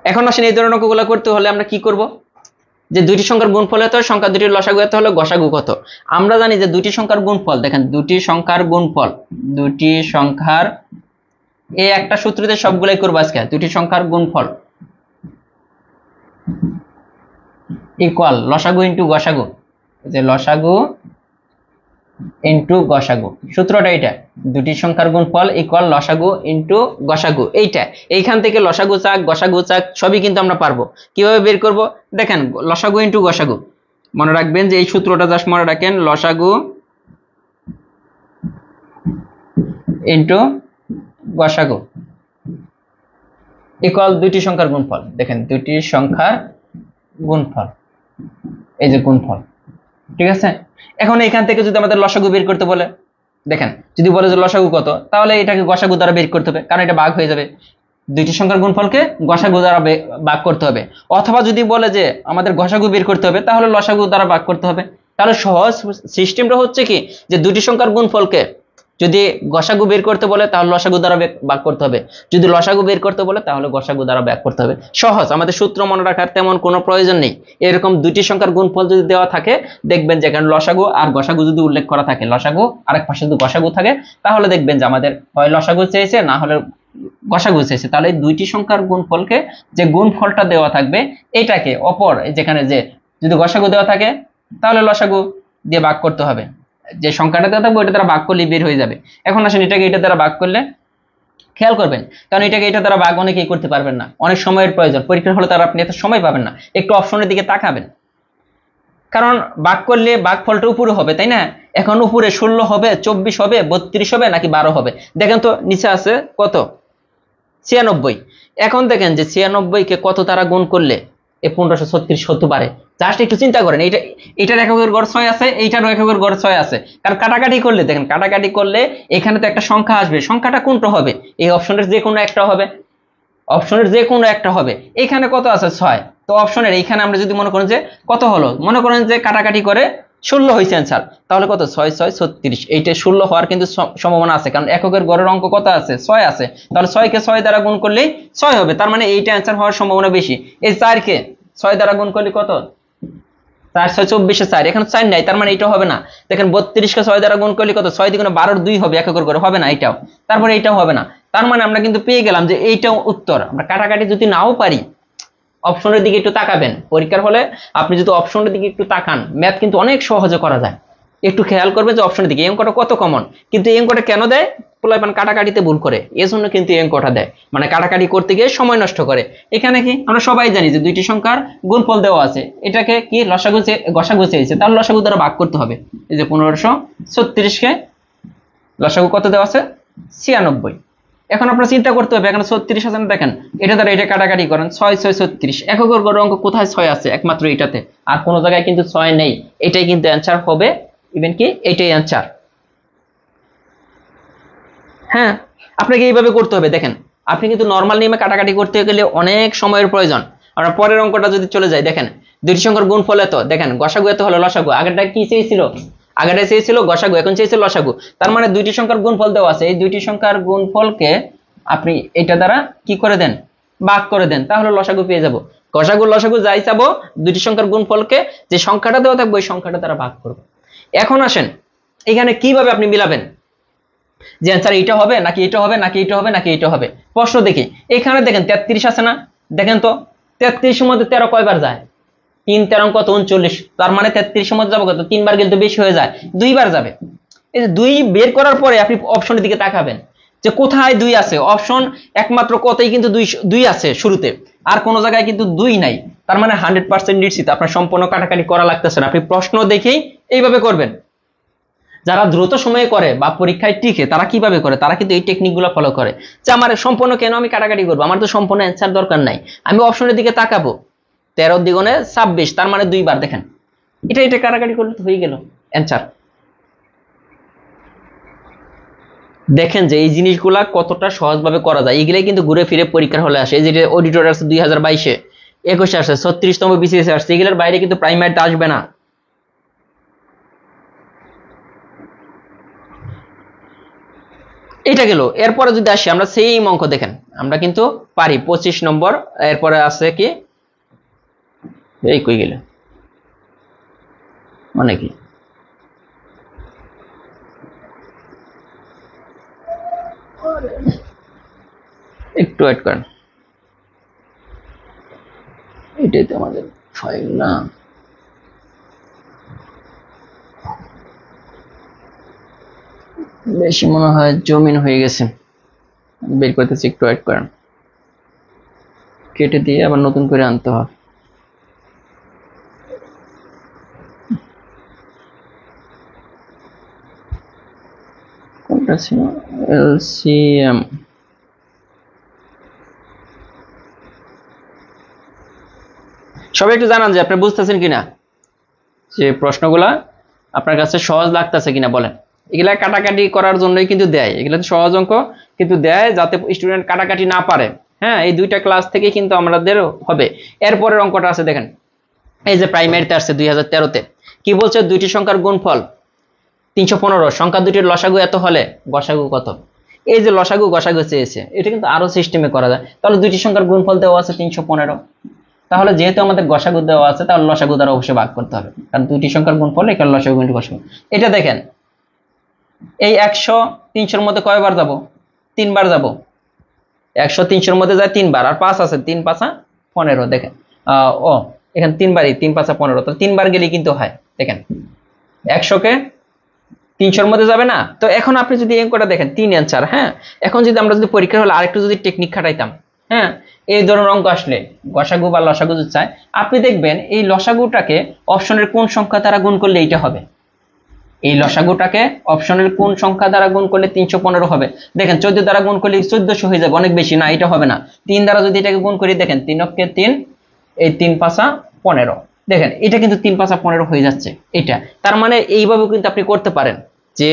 এখন আসেন এই ধরনের অঙ্কগুলো করতে হলে আমরা কি করব, যে দুইটি সংখ্যার গুণফল এত, সংখ্যা দুটির লসাগু এত হলে গসাগু কত? আমরা জানি যে দুটি সংখ্যার গুণফল, দেখেন দুটি সংখ্যার গুণফল, দুটি সংখ্যার, এই একটা সূত্রতে সবগুলাই করবো আজকে, দুটি সংখ্যার গুণফল ইকুয়াল লসাগু ইন্টু গসাগু, যে লসাগু ইন্টু গসাগু, সূত্রটা এটা, দুটি সংখ্যার গুণফল ইকুয়াল লসাগু ইন্টু গসাগু। এইখান থেকে লসাগু চাক গসাগু চাক সবই কিন্তু আমরা পারবো। কিভাবে বের করব? দেখেন লসাগু ইন্টু গসাগু, মনে রাখবেন যে এই সূত্রটা জাস্ট মনে রাখেন, লসাগু ইন্টু গসাগু ইকুয়াল দুইটি সংখ্যার গুণফল। দেখেন দুইটি সংখ্যার গুণফল, এই যে গুণফল, ঠিক আছে। এখন এখান থেকে যদি আমাদের লসাগু বের করতে বলে, দেখেন যদি বলে যে লসাগু কত, তাহলে এটাকে গসাগু দ্বারা বের করতে হবে, কারণ এটা ভাগ হয়ে যাবে, দুইটি সংখ্যার গুণফলকে গসাগু দ্বারা ভাগ করতে হবে। অথবা যদি বলে যে আমাদের গসাগু বের করতে হবে, তাহলে লসাগু দ্বারা ভাগ করতে হবে। তাহলে সহজ সিস্টেমটা হচ্ছে কি, যে দুটি সংখ্যার গুণফলকে যদি গসাগু বের করতে বলে তাহলে লসাগু দ্বারা ভাগ করতে হবে, যদি লসাগু বের করতে বলে তাহলে গসাগু দ্বারা ভাগ করতে হবে। সহজ, আমাদের সূত্র মনে রাখার তেমন কোনো প্রয়োজন নেই। এরকম দুটি সংখ্যার গুণফল যদি দেওয়া থাকে, দেখবেন যে এখানে লসাগু আর গসাগু যদি উল্লেখ করা থাকে, লসাগু আরেক পাশে যদি গসাগু থাকে, তাহলে দেখবেন যে আমাদের হয় লসাগু চেয়েছে, না হলে গসাগু চেয়েছে। তাহলে দুইটি সংখ্যার গুণফলকে যে গুণফলটা দেওয়া থাকবে, এটাকে অপর যেখানে যে যদি গসাগু দেওয়া থাকে, তাহলে লসাগু দিয়ে ভাগ করতে হবে, যে সংখ্যাটা দেওয়া থাকবে ওইটা দ্বারা ভাগ করলে বের হয়ে যাবে। এখন আসেন এটাকে এটা দ্বারা ভাগ করলে, খেয়াল করবেন, কারণ এটাকে এটা দ্বারা ভাগ অনেকেই করতে পারবেন না, অনেক সময়ের প্রয়োজন, পরীক্ষার হলে তারা আপনি এত সময় পাবেন না, একটু অপশনের দিকে তাকাবেন, কারণ ভাগ করলে ভাগফলটা উপরে হবে, তাই না? এখন উপরে 16 হবে, 24 হবে, 32 হবে, নাকি 12 হবে? দেখেন তো নিচে আছে কত, 96। এখন দেখেন যে 96 কে কত দ্বারা গুণ করলে এই 1536 হতে পারে। জাস্ট একটু চিন্তা করেন, এটার এককের গড় 6 আছে, এইটারও এককের গড় 6 আছে, কারণ কাটাকাটি করলে দেখেন, কাটাকাটি করলে এখানে তো একটা সংখ্যা আসবে, সংখ্যাটা কোনটা হবে? এই অপশনের যে কোনো একটা হবে, অপশনের যে কোনো একটা হবে। এখানে কত আছে? 6। তো অপশনের এইখানে আমরা যদি মনে করেন যে কত হলো, মনে করেন যে কাটাকাটি করে 16 হয়েছে অ্যান্সার, তাহলে কত? 6 6 36। এইটা 16 হওয়ার কিন্তু সম্ভাবনা আছে, কারণ এককের গড়ের অঙ্ক কত আছে? 6 আছে। তাহলে 6 কে 6 দ্বারা গুণ করলেই 6 হবে, তার মানে এইটা অ্যান্সার হওয়ার সম্ভাবনা বেশি। এই 4 কে 6 দ্বারা গুণ করলে কত? 4 6 24 4, এখানে 4 নাই, তার মানে এটা হবে না। দেখেন 32 কে 6 দ্বারা গুণ করলে কত? 6 দ্বিগুণে 12 2 হবে, এককের গড়ে হবে না এটাও, তারপরে এইটাও হবে না। তার মানে আমরা কিন্তু পেয়ে গেলাম যে এইটাও উত্তর। আমরা কাটাকাটি যদি নাও পারি, অপশনের দিকে একটু তাকাবেন পরীক্ষার হলে, আপনি যদি অপশনের দিকে একটু তাকান, ম্যাথ কিন্তু অনেক সহজে করা যায়। একটু খেয়াল করবে যে অপশনের দিকে, এই অঙ্কটা কত কমন, কিন্তু এই অঙ্কটা কেন দেয়? পোলাপান কাটাকাটিতে ভুল করে, এজন্য কিন্তু এই অঙ্কটা দেয়, মানে কাটাকাটি করতে গিয়ে সময় নষ্ট করে। এখানে কি আমরা সবাই জানি যে দুইটি সংখ্যার গুণফল দেওয়া আছে, এটাকে কি লসাগু গসাগু চেয়েছে, তাহলে লসাগু দ্বারা ভাগ করতে হবে। এই যে 1536 কে লসাগু কত দেওয়া আছে? 96। এখন আপনারা চিন্তা করতে হবে, এখানে 36 আছে না, দেখেন এটা দ্বারা এটা কাটাকাটি করেন, 6 6 36, এককের গড় অঙ্ক কোথায় 6 আছে? একমাত্র এটাতে, আর কোনো জায়গায় কিন্তু 6 নেই। এটাই কিন্তু অ্যান্সার হবে, ইভেন কি এটাই অ্যান্সার। হ্যাঁ, আপনাকে এইভাবে করতে হবে। দেখেন আপনি কিন্তু নর্মাল নিয়মে কাটাকাটি করতে গেলে অনেক সময়ের প্রয়োজন। আমরা পরের অঙ্কটা যদি চলে যাই, দেখেন দুইটি সংখ্যার গুণফল এত, দেখেন গসাগু এত হলো লসাগু, আগেরটা কি চেয়েছিল? আগেরটা চেয়েছিল গসাগু, এখন চেয়েছিল লসাগু। তার মানে দুইটি সংখ্যার গুণফল দেওয়া আছে, এই দুইটি সংখ্যার গুণফলকে আপনি এটা দ্বারা কি করে দেন? ভাগ করে দেন, তাহলে লসাগু পেয়ে যাব। গসাগু লসাগু যাই চাবো, দুইটি সংখ্যার গুণফলকে যে সংখ্যাটা দেওয়া থাকবে ওই সংখ্যাটা দ্বারা ভাগ করব। এখন আসেন এখানে কিভাবে আপনি মিলাবেন যে অ্যান্সার এইটা হবে নাকি এটা হবে নাকি এটা হবে নাকি এটা হবে। প্রশ্ন দেখি, এখানে দেখেন 33 আছে না, দেখেন তো 33 এর মধ্যে 13 কয়বার যায়? 3 13 কত? 39। তার মানে 33 এর মধ্যে যাবো কত? 3 বার গেলে তো বেশি হয়ে যায়, 2 বার যাবে। এই যে 2 বের করার পরে আপনি অপশনের দিকে তাকাবেন যে কোথায় 2 আছে। অপশন একমাত্র কতই কিন্তু 2 আছে শুরুতে, আর কোন জায়গায় কিন্তু 2 নাই। তার মানে 100% নিশ্চিত আপনার সম্পূর্ণ কাটাকাটি করা লাগতেছে না, আপনি প্রশ্ন দেখেই এইভাবে করবেন। যারা দ্রুত সময়ে করে বা পরীক্ষায় টিকে তারা কিভাবে করে? তারা কিন্তু এই টেকনিকগুলো ফলো করে, যে আমার সম্পূর্ণ কেন আমি কাটাকাটি করবো, আমার তো সম্পূর্ণ অ্যান্সার দরকার নাই, আমি অপশনের দিকে তাকাবো। 13 দ্বিগুণে 26, তার মানে 2 বার। দেখেন এটা কাটাকাটি করলে তো হয়ে গেল অ্যান্সার। দেখেন যে এই জিনিসগুলা কতটা সহজভাবে করা যায়, এগুলাই কিন্তু ঘুরে ফিরে পরীক্ষার হলে আসে। এই যে অডিটর আসছে 2022-এ, 21-এ আসছে, 36তম বিসিএস আসছে, এগুলোর বাইরে কিন্তু প্রাইমারিতে আসবে না। এটা গেল। এরপরে যদি আসি আমরা সেম অঙ্ক, দেখেন আমরা কিন্তু পারি 25 নম্বর। এরপরে আছে কি, এই কই গেলে মানে কি, একটু ওয়েট করেন, এটাই তো আমাদের ফাইল না। বেশি মনে হয় জমিন হয়ে গেছে, বের করতেছি, একটু ওয়েট করেন। কেটে দিয়ে আবার নতুন করে আনতে হবে। কোনটা ছিল? এলসিএম। সবাই একটু জানান যে আপনি বুঝতেছেন কিনা, যে প্রশ্নগুলা আপনার কাছে সহজ লাগতেছে কিনা বলেন। এগুলা কাটাকাটি করার জন্যই কিন্তু দেয়, এগুলা সহজ অঙ্ক কিন্তু দেয় যাতে স্টুডেন্ট কাটাকাটি না পারে। হ্যাঁ, এই দুইটা ক্লাস থেকে কিন্তু আমাদের হবে। এরপরের অঙ্কটা আছে দেখেন, এই যে প্রাইমারিতে আসছে 2013-তে, কি বলছে? দুইটি সংখ্যার গুণফল 315, সংখ্যা দুটির লসাগু এত হলে গসাগু কত? এই যে লসাগু গসাগু চেয়েছে, এটা কিন্তু আরো সিস্টেমে করা যায়। তাহলে দুইটি সংখ্যার গুণফল দেওয়া আছে 315, তাহলে যেহেতু আমাদের গসাগু দেওয়া আছে তাহলে লসাগু দ্বারা অবশ্যই ভাগ করতে হবে, কারণ দুইটি সংখ্যার গুণফল এখানে লসাগু গুণিত গসাগু। এটা দেখেন এই 100 300-র মধ্যে কয়বার যাব? 3 বার যাব। 100 300-র মধ্যে যায় 3 বার, আর 5 আছে, 3 5 15। দেখেন ও এখানে 3 বারই, 3 5 15, তো 3 বার গেলেই কিন্তু হয়। দেখেন 100-কে 300-র মধ্যে যাবে না। তো এখন আপনি যদি এই অঙ্কটা দেখেন 3 অ্যান্সার। হ্যাঁ, এখন যদি আমরা যদি পরীক্ষার হলে আরেকটু যদি টেকনিক খাটাইতাম, হ্যাঁ, এই ধরনের অঙ্ক আসলে গসাগু বা লসাগু যদি চায়, আপনি দেখবেন এই লসাগুটাকে অপশনের কোন সংখ্যা দ্বারা গুণ করলে এইটা হবে। এই লসাগুটাকে অপশনের কোন সংখ্যা দ্বারা গুণ করলে 315 হবে। দেখেন 14 দ্বারা গুণ করলে 1400 হয়ে যাবে, অনেক বেশি না, এটা হবে না। 3 দ্বারা যদি এটাকে গুণ করি, দেখেন 3 অক্ষে 3, এই 3 5 15, দেখেন এটা কিন্তু 3 5 15 হয়ে যাচ্ছে এটা। তার মানে এইভাবে কিন্তু আপনি করতে পারেন যে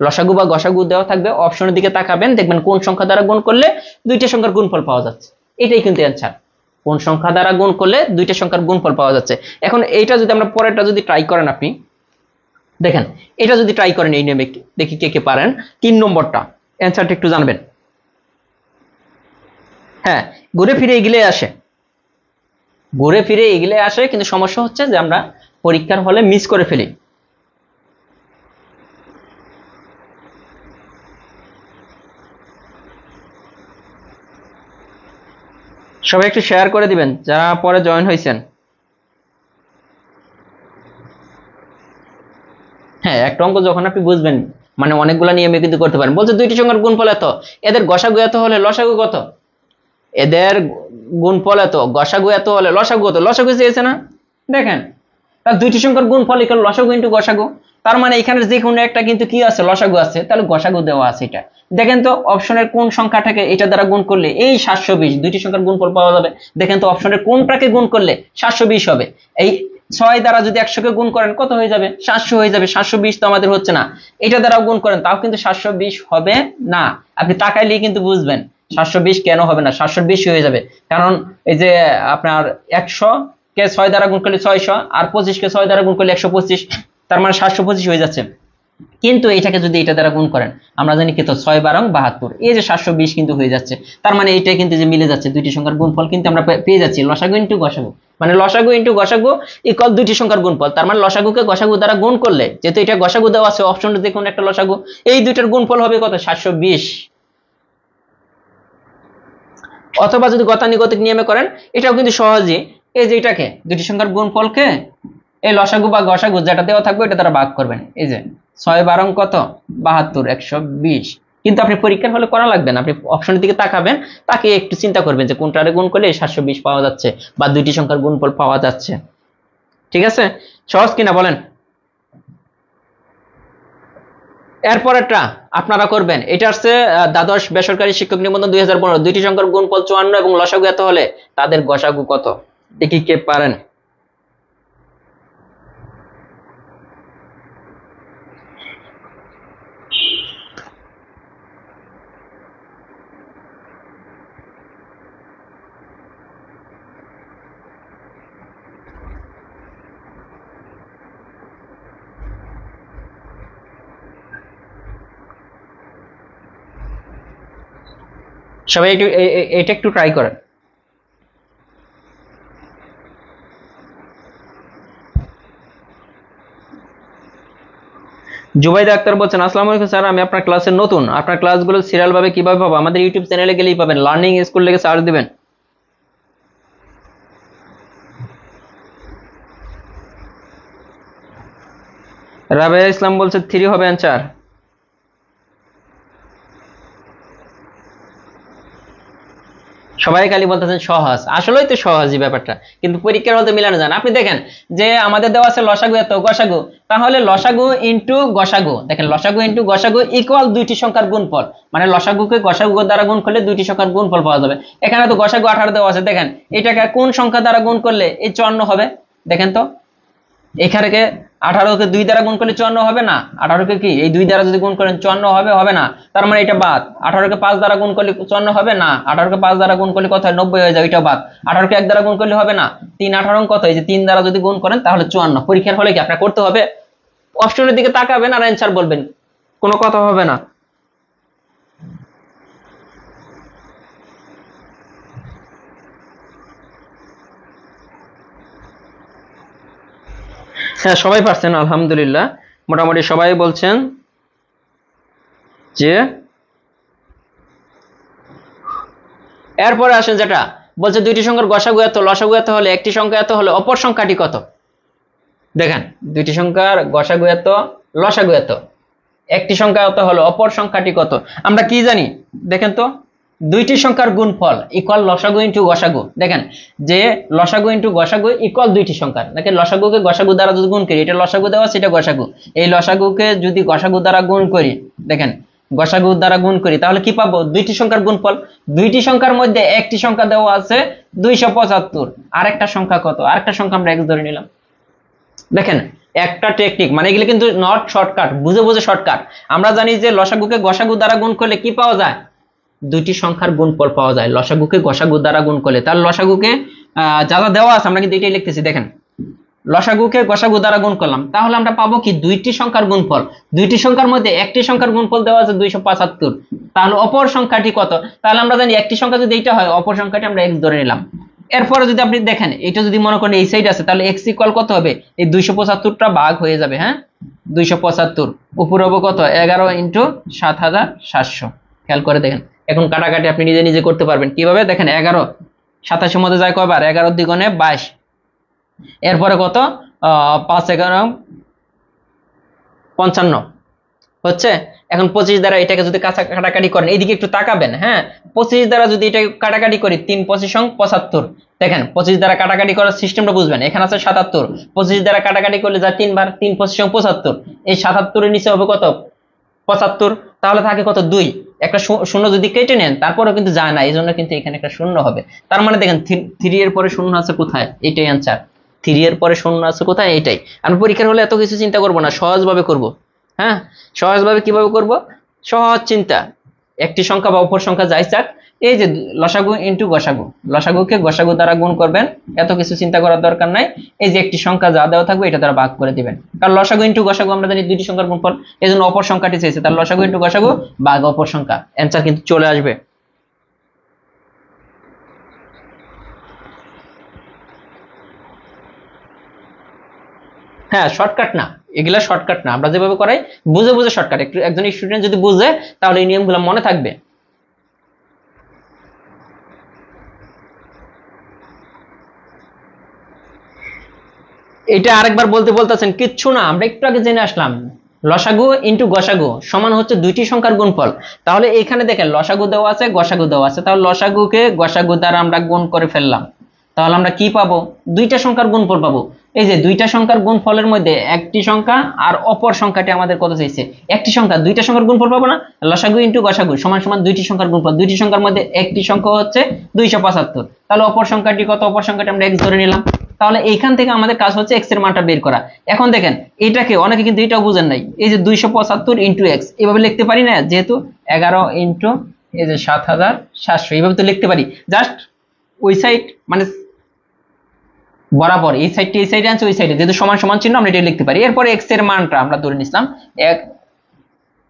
লসাগু বা গসাগু দেওয়া থাকবে, অপশনের দিকে তাকাবেন, দেখবেন কোন সংখ্যা দ্বারা গুণ করলে দুইটা সংখ্যার গুণফল পাওয়া যাচ্ছে, এটাই কিন্তু অ্যান্সার। কোন সংখ্যা দ্বারা গুণ করলে দুইটা সংখ্যার গুণফল পাওয়া যাচ্ছে। এখন এইটা যদি আমরা পরেরটা যদি ট্রাই করেন, আপনি দেখেন এটা যদি ট্রাই করেন এই নেমে, দেখি কে কে পারেন। 3 নম্বরটা অ্যান্সারটা একটু জানবেন। হ্যাঁ, ঘুরে ফিরে এগুলো আসে, ঘুরে ফিরে এগুলো আসে, কিন্তু সমস্যা হচ্ছে যে আমরা পরীক্ষার হলে মিস করে ফেলি। সবাই একটু শেয়ার করে দিবেন যারা পরে জয়েন হয়েছেন। হ্যাঁ, একটা অঙ্ক যখন আপনি বুঝবেন, মানে অনেকগুলা নিয়মে কিন্তু করতে পারেন। বলছে দুইটি সংখ্যার গুণফল এত, এদের গসাগু এত হলে লসাগু কত, এদের গুণফল এত, গসাগু এত হলে লসাগু কত, লসাগু চেয়েছে না, দেখেন তার দুইটি সংখ্যার গুণফল ইকুয়াল লসাগু ইনটু গসাগু। তার মানে এখানে যে কোনো একটা কিন্তু কি আছে, লসাগু আছে, তাহলে গসাগু দেওয়া আছে এটা। দেখেন তো অপশনের কোন সংখ্যাটাকে এটা দ্বারা গুণ করলে এই 720 দুইটি সংখ্যার গুণফল পাওয়া যাবে। দেখেন তো অপশনের কোনটাকে গুণ করলে 720 হবে। এই 6 দ্বারা যদি 100 কে গুণ করেন কত হয়ে যাবে, 700 হয়ে যাবে। 720 তো আমাদের হচ্ছে না, এটা দ্বারাও গুণ করেন তাও কিন্তু 720 হবে না। আপনি তাকাইলেই কিন্তু বুঝবেন 720 কেন হবে না, 720 হয়ে যাবে। কারণ এই যে আপনার 100 কে 6 দ্বারা গুণ করলে 600, আর 25 কে 6 দ্বারা গুণ করলে 125, তার মানে 725 হয়ে যাচ্ছে। কিন্তু এটাকে যদি এটা দ্বারা গুণ করেন, আমরা জানি কত, 6 12 72, এই যে 720 কিন্তু হয়ে যাচ্ছে। তার মানে এটা কিন্তু যে মিলে যাচ্ছে, দুইটি সংখ্যার গুণফল কিন্তু আমরা পেয়ে যাচ্ছি লসাগু ইনটু গসাগু, মানে লসাগু ইনটু গসাগু ইকুয়াল দুইটি সংখ্যার গুণফল। তার মানে লসাগুকে গসাগু দ্বারা গুণ করলে, যেহেতু এটা গসাগু দেওয়া আছে অপশনে দেখুন একটা লসাগু, এই দুইটার গুণফল হবে কত, 720। অথবা যদি গতানুগতিক নিয়মে করেন এটাও কিন্তু সহজেই, এই যে এটাকে দুটি সংখ্যার গুণফলকে এই লসাগু বা গসাগু যেটা দেওয়া থাকবে এটা দ্বারা ভাগ করবেন। এই যে 6 12 কত, 72, 120। কিন্তু আপনি পরীক্ষার হলে করা লাগবে না, আপনি অপশনের দিকে তাকাবেন, তাকে একটু চিন্তা করবেন যে কোনটারে গুণ করলে 720 পাওয়া যাচ্ছে বা দুইটি সংখ্যার গুণফল পাওয়া যাচ্ছে। ঠিক আছে, সহজ কিনা বলেন? এরপরেরটা আপনারা করবেন, এটা হচ্ছে দ্বাদশ বেসরকারি শিক্ষক নিবন্ধন 2015, দুইটি সংখ্যার গুণফল 54 এবং লসাগু এত হলে তাদের গসাগু কত, দেখি কে পারেন। সবাই একটু এটা একটু ট্রাই করেন। জুবাইদা আক্তার বলছেন, আসসালামু আলাইকুম স্যার, আমি আপনার ক্লাসে নতুন, আপনার ক্লাসগুলো সিরিয়াল ভাবে কিভাবে পাবো? আমাদের ইউটিউব চ্যানেলে গেলেই পাবেন, লার্নিং স্কুল লিখে সার্চ দিবেন। রাবেয়া ইসলাম বলছে 3 হবে অ্যান্সার। সবাই খালি বলতেছেন সহজ, আসলেই তো সহজই ব্যাপারটা, কিন্তু পরীক্ষার হতে মিলানো যায় না। আপনি দেখেন যে আমাদের দেওয়া আছে লসাগু এত, গসাগু, তাহলে লসাগু ইনটু গসাগু, দেখেন লসাগু ইনটু গসাগু ইকুয়াল দুইটি সংখ্যার গুণফল, মানে লসাগুকে গসাগু দ্বারা গুণ করলে দুইটি সংখ্যার গুণফল পাওয়া যাবে। এখানে তো গসাগু 18 দেওয়া আছে, দেখেন এটাকে কোন সংখ্যা দ্বারা গুণ করলে এই 54 হবে, দেখেন তো এখানে 18কে 2 দ্বারা গুণ করলে 54 হবে না, 18কে কি এই 2 দ্বারা যদি গুণ করেন 54 হবে, হবে না, তার মানে এটা বাদ। 18কে 5 দ্বারা গুণ করলে 54 হবে না, 18কে 5 দ্বারা গুণ করলে কত হয়, 90 হয়ে যাবে, এটা বাদ। 18কে 1 দ্বারা গুণ করলে হবে না, 3 18 কত, এই যে 3 দ্বারা যদি গুণ করেন তাহলে 54। পরীক্ষার হলে কি আপনার করতে হবে, অপশনের দিকে তাকাবেন আর অ্যান্সার বলবেন, কোনো কথা হবে না। হ্যাঁ, সবাই পারছেন আলহামদুলিল্লাহ, মোটামুটি সবাই বলছেন যে। এরপরে আসেন যেটা বলছে দুইটি সংখ্যার গসাগু এত, লসাগু এত হলে একটি সংখ্যা এত হলে অপর সংখ্যাটি কত। দেখেন দুইটি সংখ্যার গসাগু এত, লসাগু এত, একটি সংখ্যা এত হলে অপর সংখ্যাটি কত। আমরা কি জানি দেখেন তো, দুইটি সংখ্যার গুণফল ইকুয়াল লসাগু ইনটু গসাগু। দেখেন যে লসাগু ইনটু গসাগু ইকুয়াল দুইটি সংখ্যার, দেখেন লসাগুকে গসাগু দ্বারা যদি গুণ করি, এটা লসাগু দেওয়া সেটা গসাগু, এই লসাগুকে যদি গসাগু দ্বারা গুণ করি, দেখেন গসাগু দ্বারা গুণ করি তাহলে কি পাবো? দুইটি সংখ্যার গুণফল। দুইটি সংখ্যার মধ্যে একটি সংখ্যা দেওয়া আছে 275, আরেকটা সংখ্যা কত? আরেকটা সংখ্যা আমরা এক্স ধরে নিলাম। দেখেন একটা টেকনিক, মানে এগুলো কিন্তু নট শর্টকাট, বুঝে বুঝে শর্টকাট। আমরা জানি যে লসাগুকে গসাগু দ্বারা গুণ করলে কি পাওয়া যায়? দুইটি সংখ্যার গুণফল পাওয়া যায় লসাগুকে গসাগু দ্বারা গুণ করলে। তাহলে লসাগুকে যা যা দেওয়া আছে আমরা কিন্তু এটাই লিখতেছি। দেখেন লসাগুকে গসাগু দ্বারা গুণ করলাম, তাহলে আমরা পাবো কি? দুইটি সংখ্যার গুণফল। দুইটি সংখ্যার মধ্যে একটি সংখ্যার গুণফল দেওয়া আছে 275, তাহলে অপর সংখ্যাটি কত? তাহলে আমরা জানি একটি সংখ্যা যদি এইটা হয়, অপর সংখ্যাটি আমরা এক্স ধরে নিলাম। এরপরে যদি আপনি দেখেন এটা যদি মনে করেন এই সাইড আছে, তাহলে এক্স ইকুয়াল কত হবে? এই 275টা ভাগ হয়ে যাবে। হ্যাঁ, 275 উপর হবে কত? 11 ইন্টু 7700। খেয়াল করে দেখেন, এখন কাটাকাটি আপনি নিজে নিজে করতে পারবেন। কিভাবে দেখেন, 11 27 মধ্যে যায় কয়বার? 11 দ্বিগুণে 22। এরপরে কত? 5 11 55 হচ্ছে। এখন 25 দ্বারা এটাকে যদি কাটাকাটি করেন, এইদিকে একটু তাকাবেন। হ্যাঁ, 25 দ্বারা যদি এটা কাটাকাটি করি, 3 25 75। দেখেন 25 দ্বারা কাটাকাটি করার সিস্টেমটা বুঝবেন। এখানে আছে 77, 25 দ্বারা কাটাকাটি করলে যায় 3 বার, 3 25 75। এই 77 এর নিচে হবে কত? 75। তাহলে থাকে কত? 2। একটা শূন্য যদি কেটে নেন তারপরেও কিন্তু যায় না, এই জন্য কিন্তু এখানে একটা শূন্য হবে। তার মানে দেখেন 3 এর পরে শূন্য আছে কোথায়? এটাই অ্যান্সার। 3 এর পরে শূন্য আছে কোথায়? এটাই। আমি পরীক্ষার হলে এত কিছু চিন্তা করব না, সহজভাবে করব। হ্যাঁ, সহজভাবে কিভাবে করব? সহজ চিন্তা, একটি সংখ্যা বা অপর সংখ্যা যাই চাক, এই যে লসাগু ইন্টু গসাগু, লসাগুকে গসাগু দ্বারা গুণ করবেন, এত কিছু চিন্তা করার দরকার নাই। এই যে একটি সংখ্যা যা দেওয়া থাকবে এটা দ্বারা ভাগ করে দিবেন, কারণ লসাগু ইন্টু গসাগু আমরা জানি দুইটি সংখ্যার গুণফল, এই জন্য অপর সংখ্যাটি চাইছে, তার লসাগু ইন্টু গসাগু ভাগ অপর সংখ্যা, অ্যান্সার কিন্তু চলে আসবে। হ্যাঁ, শর্টকাট না, এগুলা শর্টকাট না, আমরা যেভাবে করাই বুঝে বুঝে শর্টকাট। একটু একজন স্টুডেন্ট যদি বুঝে তাহলে এই নিয়মগুলো মনে থাকবে। এটা আরেকবার বলতে বলতেছেন, কিচ্ছু না, আমরা একটু আগে জেনে আসলাম। লসাগু ইন্টু গসাগু সমান হচ্ছে দুইটি সংখ্যার গুণফল। তাহলে এখানে দেখেন লসাগু দেওয়া আছে, গসাগু দেওয়া আছে, তাহলে লসাগুকে গসাগু দ্বারা আমরা গুণ করে ফেললাম। তাহলে আমরা কি পাবো? দুইটা সংখ্যার গুণফল পাবো। এই যে দুইটা সংখ্যার গুণফলের মধ্যে একটি সংখ্যা আর অপর সংখ্যাটি আমাদের কত চাইছে? একটি সংখ্যা। দুইটা সংখ্যার গুণফল পাবো না? লসাগু ইন্টু গসাগু সমান সমান দুইটি সংখ্যার গুণফল। দুইটি সংখ্যার মধ্যে একটি সংখ্যা হচ্ছে 275, তাহলে অপর সংখ্যাটি কত? অপর সংখ্যাটি আমরা এক্স ধরে নিলাম। তাহলে এইখান থেকে আমাদের কাজ হচ্ছে এক্স এর মানটা বের করা। এখন দেখেন এটাকে অনেকে কিন্তু এটাও বুঝেন নাই, এই যে 275 ইন্টু এক্স এভাবে লিখতে পারি না, যেহেতু 11 ইন্টু এই যে 7700 এইভাবে তো লিখতে পারি। জাস্ট ওই সাইড মানে বরাবর, এই সাইডটি এই সাইডে আছে, ওই সাইডে যেহেতু সমান সমান চিহ্ন আমরা এটা লিখতে পারি। এরপরে এক্স এর মানটা আমরা ধরে নিছিলাম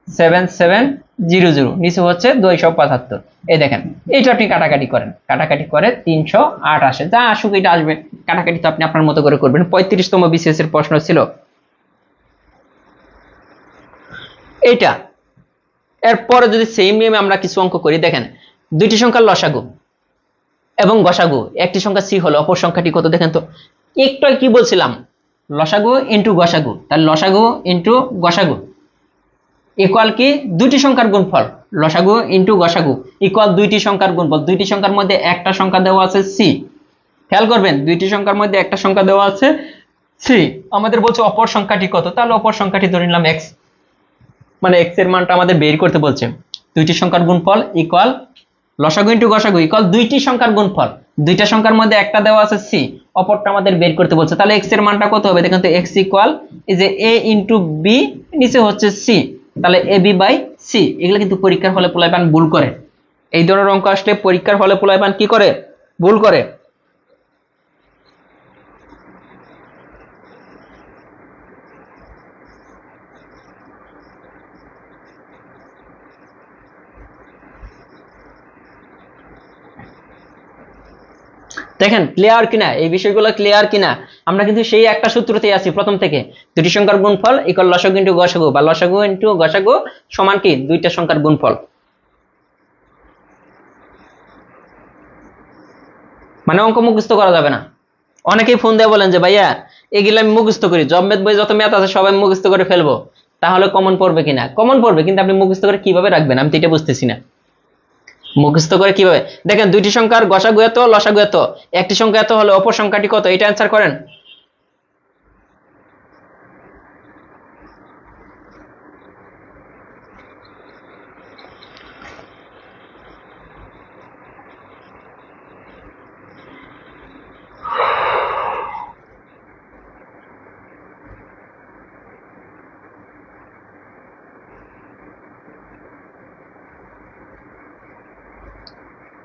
7700, নিচে হচ্ছে 275। এই দেখেন এইটা আপনি কাটাকাটি করেন, কাটাকাটি করে 308 আসে, যা আসুক এটা আসবে। কাটাকাটি তো আপনি আপনার মতো করে করবেন। 35তম বিসিএস এর প্রশ্ন ছিল এইটা। এরপরে যদি সেম নিয়মে আমরা কিছু অঙ্ক করি, দেখেন দুইটি সংখ্যার লসাগু এবং গসাগু, একটি সংখ্যা সি হলো, অপর সংখ্যাটি কত? দেখেন তো একটু কি বলছিলাম, লসাগু ইন্টু গসাগু, তাহলে লসাগু ইন্টু গসাগু ইকুয়াল কি? দুইটি সংখ্যার গুণফল। লসাগু ইন্টু গসাগু ইকুয়াল দুইটি সংখ্যার গুণফল। দুইটি সংখ্যার মধ্যে একটা সংখ্যা দেওয়া আছে সি। খেয়াল করবেন, দুইটি সংখ্যার মধ্যে একটা সংখ্যা দেওয়া আছে সি। আমাদের বলছে অপর সংখ্যাটি কত, তাহলে অপর সংখ্যাটি ধরে নিলাম এক্স, মানে এক্স এর মানটা আমাদের বের করতে বলছে। দুইটি সংখ্যার গুণফল ইকুয়াল লসাগু ইন্টু গসাগু ইকুয়াল দুইটি সংখ্যার গুণফল। দুইটা সংখ্যার মধ্যে একটা দেওয়া আছে সি, অপরটা আমাদের বের করতে বলছে। তাহলে এক্স এর মানটা কত হবে? দেখেন তো, এক্স ইকুয়াল এই যে এ ইন্টু বি, নিচে হচ্ছে সি, তাহলে এ বি বাই সি। এগুলো কিন্তু পরীক্ষার হলে পোলাপান ভুল করে। এই ধরনের অঙ্ক আসলে পরীক্ষার হলে পোলাপান কি করে? ভুল করে। দেখেন ক্লিয়ার কিনা, এই বিষয়গুলো ক্লিয়ার কিনা? আমরা কিন্তু সেই একটা সূত্রতেই আছি প্রথম থেকে, দুটি সংখ্যার গুণফল ইকুয়াল লসাগু ইন্টু গসাগু, বা লসাগু ইন্টু গসাগু সমান কি? দুইটা সংখ্যার গুণফল। মানে অঙ্ক মুখস্থ করা যাবে না। অনেকেই ফোন দিয়ে বলেন যে ভাইয়া এগুলো আমি মুখস্থ করি, জব বই যত ম্যাথ আছে সবাই মুখস্থ করে ফেলবো, তাহলে কমন পড়বে কিনা? কমন পড়বে, কিন্তু আপনি মুখস্থ করে কিভাবে রাখবেন আমি তো এটা বুঝতেছি না। মুখস্থ করে কিভাবে? দেখেন দুইটি সংখ্যার গসাগু এত, লসাগু এত, একটি সংখ্যা এত হলে অপর সংখ্যাটি কত? এটা অ্যান্সার করেন।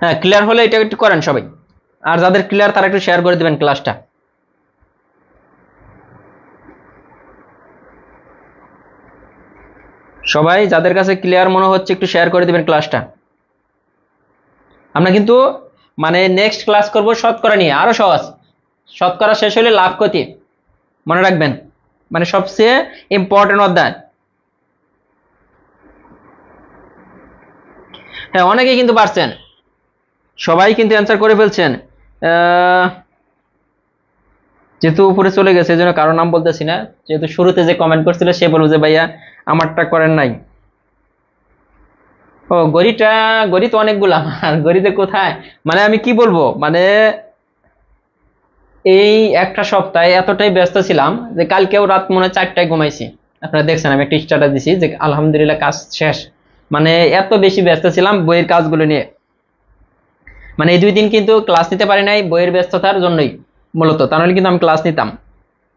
হ্যাঁ, ক্লিয়ার হলে এটা একটু করেন সবাই। আর যাদের ক্লিয়ার তারা একটু শেয়ার করে দিবেন ক্লাসটা। সবাই যাদের কাছে ক্লিয়ার মনে হচ্ছে একটু শেয়ার করে দিবেন ক্লাসটা। আমরা কিন্তু মানে নেক্সট ক্লাস করব শতকরা নিয়ে, আরো সহজ। শতকরা শেষ হলে লাভ ক্ষতি মনে রাখবেন, মানে সবচেয়ে ইম্পর্টেন্ট অধ্যায়। হ্যাঁ, অনেকেই কিন্তু পারছেন, সবাই কিন্তু অ্যান্সার করে ফেলছেন। যেহেতু উপরে চলে গেছে এই জন্য কারো নাম বলতেছি না, যেহেতু শুরুতে যে কমেন্ট করছিল সে বলবো যে ভাইয়া আমারটা করেন নাই। ও গড়িটা, গড়ি তো অনেকগুলো আমার, গড়িতে কোথায়, মানে আমি কি বলবো, মানে এই একটা সপ্তাহে এতটাই ব্যস্ত ছিলাম যে কালকেও রাত মনে হয় 4টায় ঘুমাইছি। আপনারা দেখছেন আমি একটা স্ট্যাটাস দিছি যে আলহামদুলিল্লাহ কাজ শেষ। মানে এত বেশি ব্যস্ত ছিলাম বইয়ের কাজগুলো নিয়ে, মানে এই 2 দিন কিন্তু ক্লাস নিতে পারি নাই বইয়ের ব্যস্ততার জন্যই মূলত, তা নাহলে কিন্তু আমি ক্লাস নিতাম।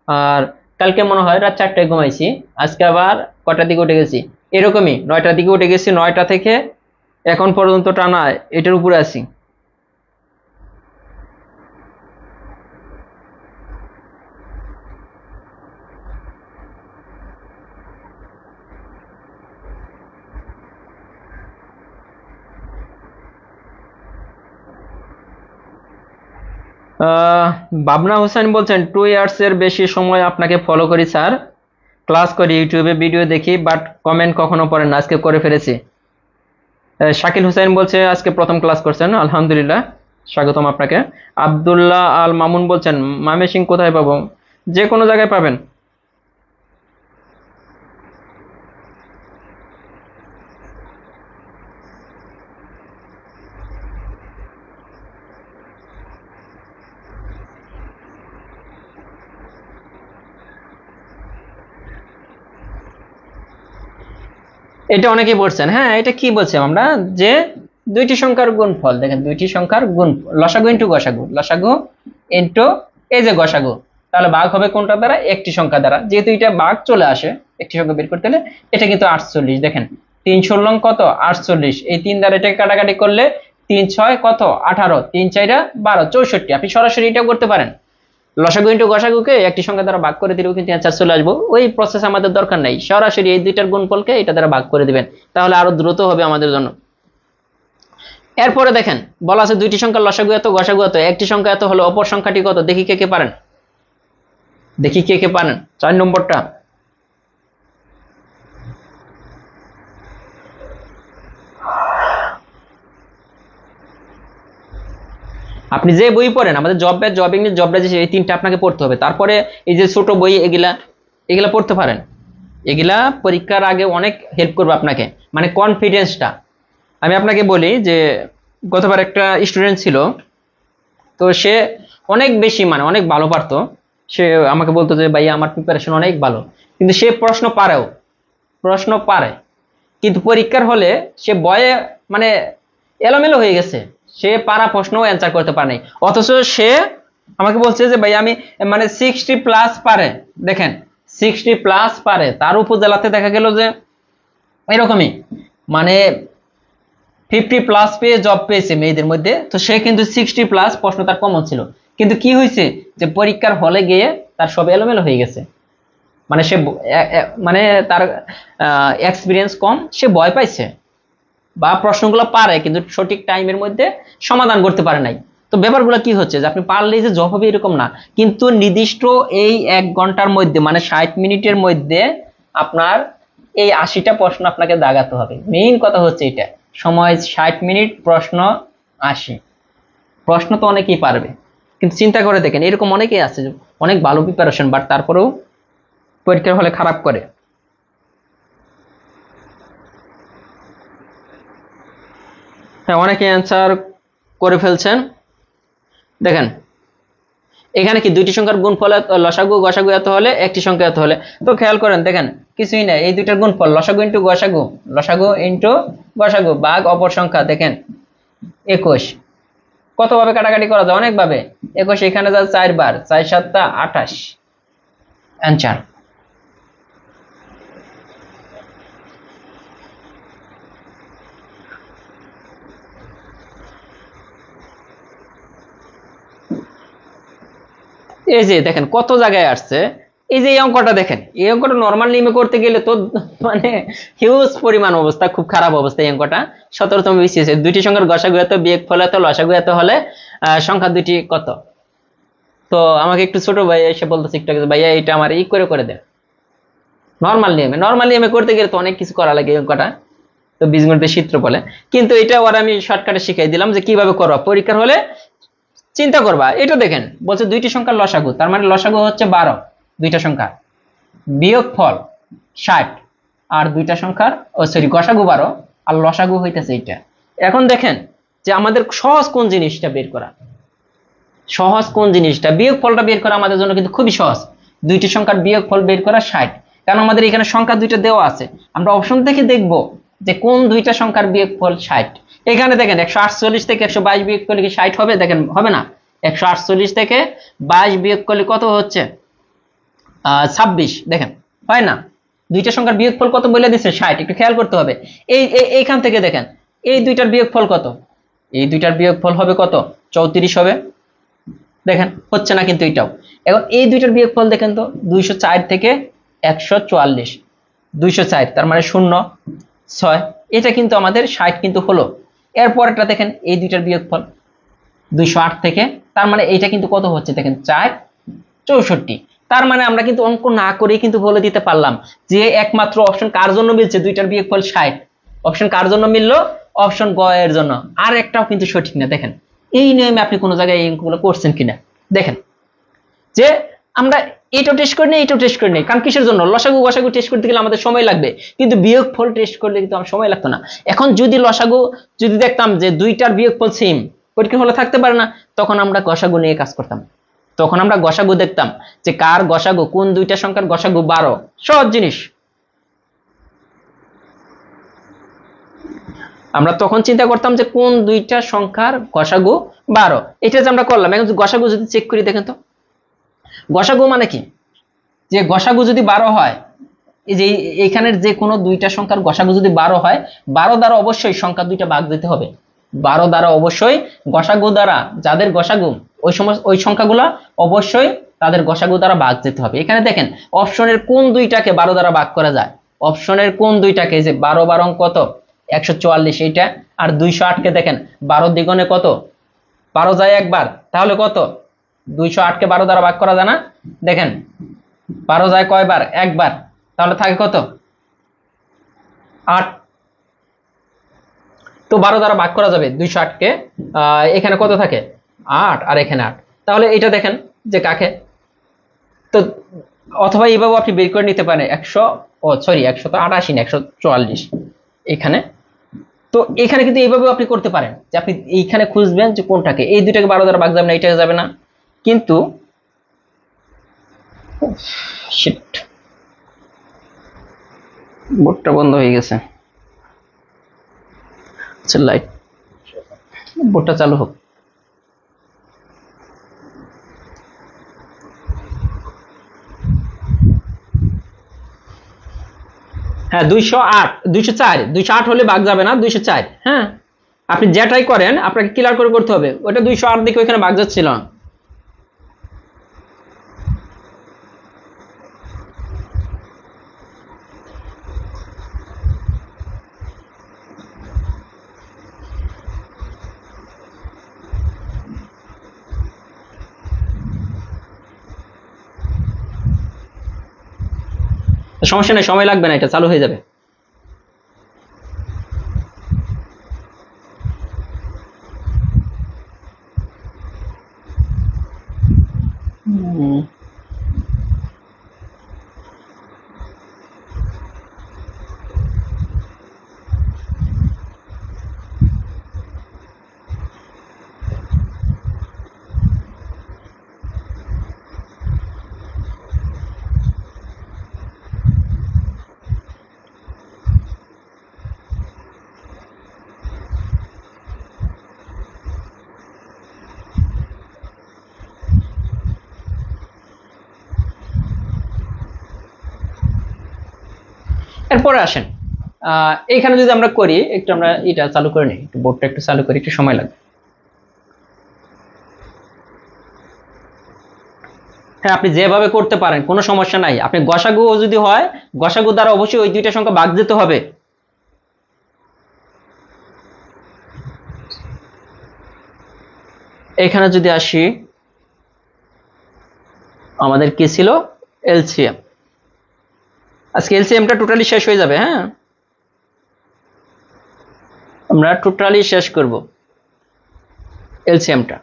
আর কালকে মনে হয় রাত 4টায় ঘুমাইছি, আজকে আবার কটার দিকে উঠে গেছি, এরকমই 9টার দিকে উঠে গেছি, 9টা থেকে এখন পর্যন্ত টানা এটার উপরে আছি। বাবনা হোসেন বলছেন 2 ইয়ার্স এর বেশি সময় আপনাকে ফলো করি স্যার, ক্লাস করি, ইউটিউবে ভিডিও দেখি, বাট কমেন্ট কখনো পড়েন না, আজকে করে ফেলেছি। শাকিল হুসাইন বলছে আজকে প্রথম ক্লাস করছেন, আলহামদুলিল্লাহ, স্বাগতম আপনাকে। আব্দুল্লাহ আল মামুন বলছেন ময়মনসিংহ কোথায় পাবো? যে কোনো জায়গায় পাবেন। এটা অনেকেই বলছেন, হ্যাঁ এটা কি বলছি আমরা, যে দুইটি সংখ্যার গুণফল, দেখেন দুইটি সংখ্যার গুণ, লসাগু ইন্টু গসাগু, লসাগু ইন্টু এই যে গসাগু, তাহলে ভাগ হবে কোনটা দ্বারা, একটি সংখ্যা দ্বারা, যেহেতু এটা ভাগ চলে আসে একটি সংখ্যা বের করতে হলে। এটা কিন্তু 48, দেখেন 3 ষোলং কত 48, এই 3 দ্বারা এটাকে কাটাকাটি করলে 3 6 কত 18, 3 4 12 64, আপনি সরাসরি এটাও করতে পারেন। লসাগু ইন্টু গসাগুকে একটি সংখ্যা দ্বারা ভাগ করে দিলেও কিন্তু অ্যান্সার চলে আসবো, ওই প্রসেস আমাদের দরকার নাই, সরাসরি এই দুইটার গুণফলকে এটা দ্বারা ভাগ করে দিবেন, তাহলে আরো দ্রুত হবে আমাদের জন্য। এরপরে দেখেন বলা আছে দুইটি সংখ্যার লসাগু এত গসাগু এত, একটি সংখ্যা এত হলো অপর সংখ্যাটি কত, দেখি কে কে পারেন, দেখি কে কে পারেন 4 নম্বরটা। আপনি যে বই পড়েন, আমাদের job batch, job English, job batch, এই 3টা আপনাকে পড়তে হবে, তারপরে এই যে ছোট বই এগুলা এগুলা পড়তে পারেন, এগুলা পরীক্ষার আগে অনেক হেল্প করবে আপনাকে, মানে কনফিডেন্সটা। আমি আপনাকে বলি যে গতবার একটা স্টুডেন্ট ছিল, তো সে অনেক বেশি মানে অনেক ভালো পারতো, সে আমাকে বলতো যে ভাইয়া আমার প্রিপারেশন অনেক ভালো, কিন্তু সে প্রশ্ন পারেও, প্রশ্ন পারে, কিন্তু পরীক্ষার হলে সে ভয়ে মানে এলোমেলো হয়ে গেছে, সে পারা প্রশ্নও অ্যান্সার করতে পারে নাই, অথচ সে আমাকে বলছে যে ভাই আমি মানে 60+ পারে, দেখেন 60+ পারে, তার উপজেলাতে দেখা গেল যে এরকমই মানে 50+ পেয়ে জব পেয়েছে মেয়েদের মধ্যে, তো সে কিন্তু 60+ প্রশ্ন তার কমন ছিল, কিন্তু কি হয়েছে যে পরীক্ষার হলে গিয়ে তার সব এলোমেলো হয়ে গেছে, মানে সে মানে তার এক্সপিরিয়েন্স কম, সে ভয় পাইছে, বা প্রশ্নগুলো পারে কিন্তু সঠিক টাইমের মধ্যে সমাধান করতে পারে নাই। তো ব্যাপারগুলো কি হচ্ছে যে আপনি পারলেই যে জব হবে এরকম না, কিন্তু নির্দিষ্ট এই 1 ঘন্টার মধ্যে মানে 60 মিনিটের মধ্যে আপনার এই 80টা প্রশ্ন আপনাকে দাগাতে হবে, মেইন কথা হচ্ছে এটা, সময় 60 মিনিট, প্রশ্ন 80, প্রশ্ন তো অনেকেই পারবে, কিন্তু চিন্তা করে দেখেন এরকম অনেকেই আছে অনেক ভালো প্রিপারেশন, বাট তারপরেও পরীক্ষার হলে খারাপ করে। হ্যাঁ, অনেকে অ্যান্সার করে ফেলছেন। দেখেন এখানে কি দুইটি সংখ্যার গুণফল লসাগু গসাগু এত হলে একটি সংখ্যা এত হলে, তো খেয়াল করেন দেখেন কিছুই না, এই দুইটার গুণফল লসাগু ইন্টু গসাগু, লসাগু ইন্টু গসাগু ভাগ অপর সংখ্যা, দেখেন 21, কত ভাবে কাটাকাটি করা যায়, অনেক ভাবে, 21 এখানে যায় 4 বার, 4 7 28, অ্যান্সার। এই যে দেখেন কত জায়গায় আসছে। এই যে এই অঙ্কটা দেখেন, এই অঙ্কটা নর্মাল নিয়মে করতে গেলে তো মানে হিউজ পরিমাণ অবস্থা, খুব খারাপ অবস্থা এই অঙ্কটা। 17তম বিসিএস দুইটি সংখ্যার গসাগু এত, বিয়োগফল এত, লসাগু এত হলে সংখ্যা দুইটি কত। তো আমাকে একটু ছোট ভাই এসে বলতেছে একটু আগে, ভাইয়া এটা আমার করে করে দেন। নর্মাল নিয়মে করতে গেলে তো অনেক কিছু করা লাগে এই অঙ্কটা, তো বীজগণিতের সূত্র বলে। কিন্তু এটা ওর আমি শর্টকাটে শিখাই দিলাম যে কিভাবে করবা, পরীক্ষার হলে চিন্তা করবা। এটা দেখেন বলছে দুইটি সংখ্যার লসাগু, তার মানে লসাগু হচ্ছে 12 দুইটা সংখ্যা, বিয়োগফল 60, আর দুইটা সংখ্যার গসাগু 12 আর লসাগু হইতেছে এইটা। এখন দেখেন যে আমাদের সহজ কোন জিনিসটা বের করা, সহজ কোন জিনিসটা, বিয়োগফলটা বের করা আমাদের জন্য কিন্তু খুবই সহজ। দুইটি সংখ্যার বিয়োগফল বের করা 60, কারণ আমাদের এখানে সংখ্যা দুইটা দেওয়া আছে। আমরা অপশন থেকে দেখব যে কোন দুইটা সংখ্যার বিয়োগফল 60। এখানে দেখেন 148 থেকে 122 বিয়োগ করলে কি 60 হবে? দেখেন হবে না। 148 থেকে 22 বিয়োগ করলে কত হচ্ছে? 26। দেখেন হয় না। দুইটা সংখ্যার বিয়োগফল কত বলে দিচ্ছে? 60। একটু খেয়াল করতে হবে। এইখান থেকে দেখেন এই দুইটার বিয়োগফল কত, এই দুইটার বিয়োগফল হবে কত? 34 হবে। দেখেন হচ্ছে না কিন্তু এটাও। এখন এই দুইটার বিয়োগফল দেখেন তো, 204 থেকে 144, 204 তার মানে 0 6, এটা কিন্তু আমাদের 60 কিন্তু হলো। এরপরটা দেখেন এই দুইটার বিয়োগফল 208 থেকে, তার মানে এইটা কিন্তু কত হচ্ছে দেখেন 4 64। তার মানে আমরা কিন্তু অঙ্ক না করেই কিন্তু বলে দিতে পারলাম যে একমাত্র অপশন কার জন্য মিলছে, দুইটার বিয়োগফল 60। অপশন কার জন্য মিললো? অপশন গ এর জন্য। আর একটাও কিন্তু সঠিক না। দেখেন এই নিয়মে আপনি কোনো জায়গায় এই অঙ্কগুলো করছেন কিনা দেখেন, যে আমরা এটাও টেস্ট করি না, এটাও টেস্ট করি না। কারণ কিসের জন্য? লসাগু গসাগু টেস্ট করতে গেলে আমাদের সময় লাগবে, কিন্তু বিয়োগফল টেস্ট করলে কিন্তু আমার সময় লাগতো না। এখন যদি লসাগু যদি দেখতাম যে দুইটার বিয়োগফল সেম, পরীক্ষা হলে থাকতে পারে না, তখন আমরা গসাগু নিয়ে কাজ করতাম। তখন আমরা গসাগু দেখতাম যে কার গসাগু, কোন দুইটা সংখ্যার গসাগু 12। সহজ জিনিস। আমরা তখন চিন্তা করতাম যে কোন দুইটা সংখ্যার গসাগু 12, এটা যে আমরা করলাম। এখন গসাগু যদি চেক করি দেখেন তো, গসাগু মানে কি, যে গসাগু যদি 12 হয়, এই যে এইখানের যে কোনো দুইটা সংখ্যার গসাগু যদি 12 হয়, 12 দ্বারা অবশ্যই সংখ্যা দুইটা ভাগ দিতে হবে। 12 দ্বারা অবশ্যই গসাগু দ্বারা, যাদের গসাগু ওই সংখ্যাগুলো অবশ্যই তাদের গসাগু দ্বারা ভাগ দিতে হবে। এখানে দেখেন অপশনের কোন দুইটাকে 12 দ্বারা ভাগ করা যায়, অপশনের কোন দুইটাকে, যে 12 12 কত 144 এইটা, আর 208 কে দেখেন 12 দ্বিগুণে কত, 12 যায় একবার, তাহলে কত 208 কে 12 দ্বারা ভাগ করা যায় না। দেখেন 12 যায় কয়বার? একবার, তাহলে থাকে কত 8। তো 12 দ্বারা ভাগ করা যাবে 208 কে, এখানে কত থাকে 8, আর এখানে 8, তাহলে এটা দেখেন যে কাকে। তো অথবা এইভাবে আপনি বের করে নিতে পারেন 188 না 144 এখানে। তো এখানে কিন্তু এইভাবে আপনি করতে পারেন যে আপনি এইখানে খুঁজবেন যে কোনটাকে, এই দুইটাকে 12 দ্বারা ভাগ যাবে না, এইটাকে যাবে না। কিন্তু শিট, বোর্ডটা বন্ধ হয়ে গেছে। আচ্ছা লাইট, বোর্ডটা চালু হোক। হ্যাঁ 208, 204 হলে ভাগ যাবে না, 204। হ্যাঁ আপনি যেটাই করেন আপনাকে ক্লিয়ার করে করতে হবে। ওটা 208 দিকে ওইখানে ভাগ যাচ্ছিল না। সমস্যা নেই, সময় লাগবে না, এটা চালু হয়ে যাবে। এরপরে আসেন এইখানে যদি আমরা করি, একটু আমরা এটা চালু করে নিই, একটু বোর্ডটা একটু চালু করি, একটু সময় লাগবে। হ্যাঁ, আপনি যেভাবে করতে পারেন কোনো সমস্যা নাই। আপনি গসাগু যদি হয়, গসাগু দ্বারা অবশ্যই ওই দুইটা সংখ্যা ভাগ দিতে হবে। এখানে যদি আসি, আমাদের কি ছিল? এলসিএম। আজকে এলসিএমটা টোটালি শেষ হয়ে যাবে। হ্যাঁ, আমরা টোটালি শেষ করব এলসিএমটা।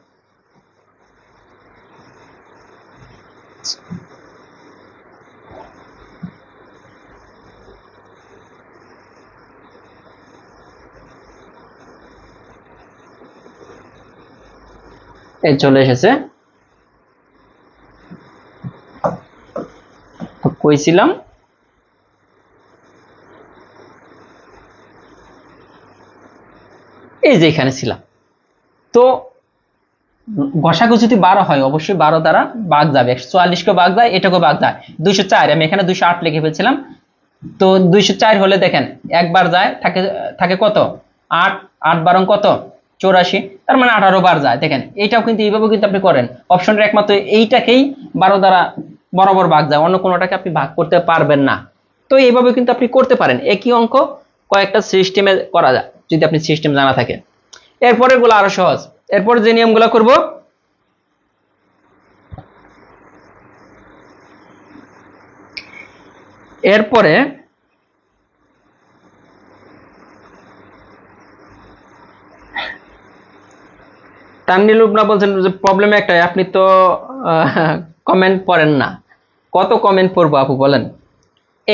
এই চলে এসেছে। কইছিলাম এই যে এখানে ছিলাম। তো গসাগু যদি 12 হয়, অবশ্যই 12 দ্বারা ভাগ যাবে। 144 কে ভাগ যায়, এটাকে ভাগ যায়। 204, আমি এখানে 208 লিখে ফেলছিলাম। তো 204 হলে দেখেন একবার যায়, থাকে থাকে কত? 8। 8 বারং কত? 84। তার মানে 18 বার যায়। দেখেন এইটাও কিন্তু এইভাবে কিন্তু আপনি করেন। অপশনের একমাত্র এইটাকেই 12 দ্বারা বরাবর ভাগ যায়, অন্য কোনোটাকে আপনি ভাগ করতে পারবেন না। তো এইভাবে কিন্তু আপনি করতে পারেন। একই অঙ্ক কয়েকটা সিস্টেমে করা যায় যদি আপনি সিস্টেম জানা থাকে। এরপরের গুলো আরো সহজ। এরপরে যে নিয়মগুলো করব, এরপরে তাননীল লুবনা বলছেন যে প্রবলেম একটাই, আপনি তো কমেন্ট পড়েন না। কত কমেন্ট পড়বো আপু বলেন?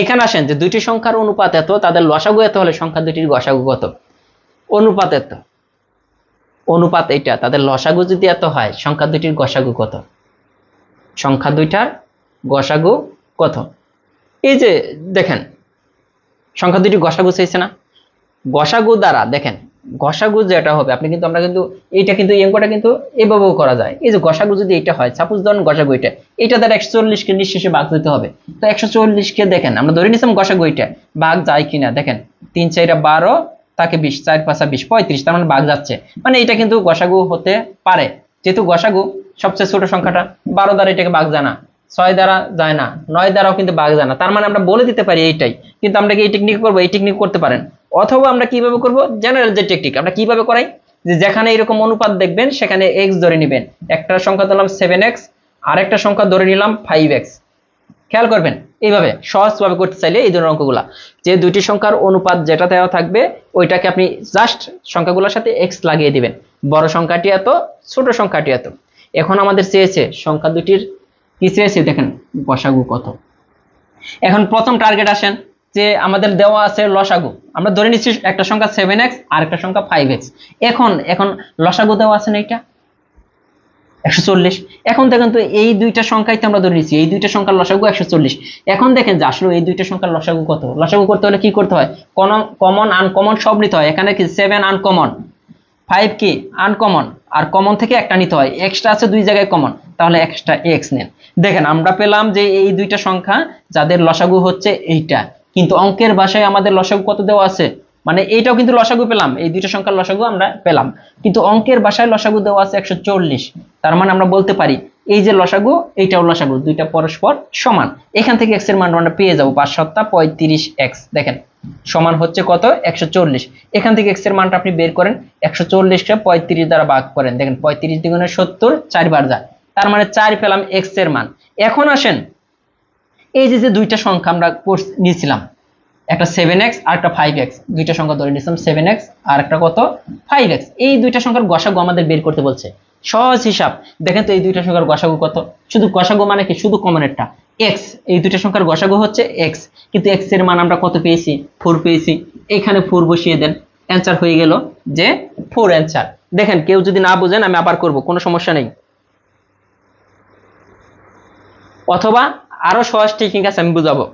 এখানে আসেন যে দুইটি সংখ্যার অনুপাত এত, তাদের লসাগু এত হলে সংখ্যা দুটির গসাগু কত? অনুপাত এত, অনুপাত এটা, তাদের লসাগু যদি এত হয় সংখ্যা দুটির গসাগু কত? সংখ্যা দুইটার গসাগু কত? এই যে দেখেন সংখ্যা দুটি গসাগু চাইছে না? গসাগু দ্বারা দেখেন গসাগু যেটা হবে, আপনি কিন্তু আমরা কিন্তু এইটা কিন্তু এই অঙ্কটা কিন্তু এভাবেও করা যায়। এই যে গসাগু যদি এটা হয়, সাপোজ ধরুন গসাগু এটা দ্বারা 140 কে নিঃশেষে ভাগ দিতে হবে। তো 140 কে দেখেন আমরা ধরে নিছিলাম গসাগু এটা, ভাগ যায় কিনা দেখেন। 3 4 12 তাকে 20, 4 5 20, 35, তার মানে ভাগ যাচ্ছে। মানে এটা কিন্তু গসাগু হতে পারে, যেহেতু গসাগু সবচেয়ে ছোট সংখ্যাটা। 12 দ্বারা এটাকে ভাগ যায় না, 6 দ্বারা যায় না, 9 দ্বারাও কিন্তু ভাগ যায় না। তার মানে আমরা বলে দিতে পারি এইটাই। কিন্তু আমরা কি এই টেকনিক করবো? এই টেকনিক করতে পারেন। অথবা আমরা কিভাবে করব? জেনারেল যে টেকনিক আমরা কিভাবে করাই, যে যেখানে এরকম অনুপাত দেখবেন সেখানে এক্স ধরে নেবেন। একটা সংখ্যা ধরলাম 7x, আর একটা সংখ্যা ধরে নিলাম 5x। খেয়াল করবেন এইভাবে সহজভাবে করতে চাইলে এই ধরনের অঙ্কগুলা, যে দুইটি সংখ্যার অনুপাত যেটা দেওয়া থাকবে ওইটাকে আপনি জাস্ট সংখ্যাগুলোর সাথে এক্স লাগিয়ে দিবেন। বড় সংখ্যাটি এত, ছোট সংখ্যাটি এত। এখন আমাদের চেয়েছে সংখ্যা দুটির কি চেয়েছে দেখেন, গসাগু কত। এখন প্রথম টার্গেট আসেন যে আমাদের দেওয়া আছে লসাগু, আমরা ধরে নিচ্ছি একটা সংখ্যা 7x আর একটা সংখ্যা 5x। এখন এখন লসাগু দেওয়া আছে না এটা 140। এখন দেখেন তো এই দুইটা সংখ্যাই তো আমরা ধরে নিচ্ছি, এই দুইটা সংখ্যার লসাগু 140। এখন দেখেন যে আসলে এই দুইটা সংখ্যার লসাগু কত? লসাগু করতে হলে কি করতে হয়? কমন আনকমন সব নিতে হয়। এখানে কি 7 আনকমন, 5 কি আনকমন, আর কমন থেকে একটা নিতে হয়। এক্সট্রা আছে দুই জায়গায় কমন, তাহলে এক্সট্রা এক্স নেন। দেখেন আমরা পেলাম যে এই দুইটা সংখ্যা যাদের লসাগু হচ্ছে এইটা, কিন্তু অঙ্কের ভাষায় আমাদের লসাগু কত দেওয়া আছে? মানে এইটাও কিন্তু লসাগু পেলাম, এই দুইটা সংখ্যার লসাগু আমরা পেলাম, কিন্তু অঙ্কের ভাষায় লসাগু দেওয়া আছে 140। তার মানে আমরা বলতে পারি এই যে লসাগু, এইটাও লসাগু, দুইটা পরস্পর সমান। এখান থেকে এক্স এর মান আমরা পেয়ে যাবো 5 7 35x। দেখেন সমান হচ্ছে কত? 140। এখান থেকে এক্স এর মানটা আপনি বের করেন, 140 কে 35 দ্বারা ভাগ করেন। দেখেন 35 দ্বিগুণে 70, 4 বার যায়, তার মানে 4 পেলাম এক্স এর মান। এখন আসেন এই যে দুইটা সংখ্যা আমরা নিয়েছিলাম, একটা 7x আর একটা 5x, দুইটা সংখ্যা ধরে নিয়েছিলাম 7x আর একটা কত 5x। এই দুইটা সংখ্যার গসাগু আমাদের বের করতে বলছে। সহজ হিসাব। দেখেন তো এই দুইটা সংখ্যার গসাগু কত? শুধু গসাগু মানে কি? শুধু কমনেরটা x। এই দুইটা সংখ্যার গসাগু হচ্ছে x, কিন্তু x এর মান আমরা কত পেয়েছি? 4 পেয়েছি। এখানে 4 বসিয়ে দেন, অ্যান্সার হয়ে গেল যে 4 অ্যান্সার। দেখেন কেউ যদি না বুঝেন আমি আবার করব, কোনো সমস্যা নেই। অথবা আরো সহজ টেকনিক আছে, আমি বুঝাবো।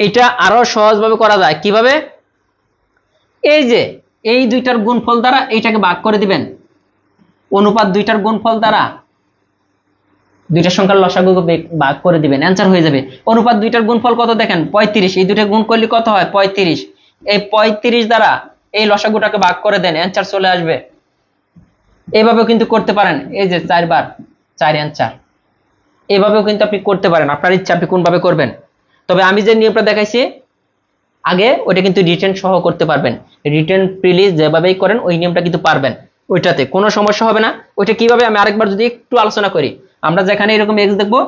এটা আরো সহজভাবে করা যায়। কিভাবে? এই যে এই দুইটার গুণফল দ্বারা এইটাকে ভাগ করে দিবেন। অনুপাত দুইটার গুণফল দ্বারা দুইটা সংখ্যার লসাগুকে ভাগ করে দিবেন, অ্যান্সার হয়ে যাবে। অনুপাত দুইটার গুণফল কত? দেখেন 35। এই দুইটা গুণ করলে কত হয়? 35। এই 35 দ্বারা এই লসাগুটাকে ভাগ করে দেন, অ্যান্সার চলে আসবে এভাবেও কিন্তু করতে পারেন, এই যে 4 বার 4 অ্যান্সার, এভাবেও কিন্তু আপনি করতে পারেন, আপনার ইচ্ছা আপনি কোনভাবে করবেন। তবে আমি যে নিয়মটা দেখাইছি আগে ওটা কিন্তু রিটেন সহ করতে পারবেন, রিটেন প্রিলিজ যেভাবেই করেন ওই নিয়মটা কিন্তু পারবেন, ওইটাতে কোনো সমস্যা হবে না। ওইটা কিভাবে আমি আরেকবার যদি একটু আলোচনা করি, আমরা যেখানে এরকম এক্স দেখবো,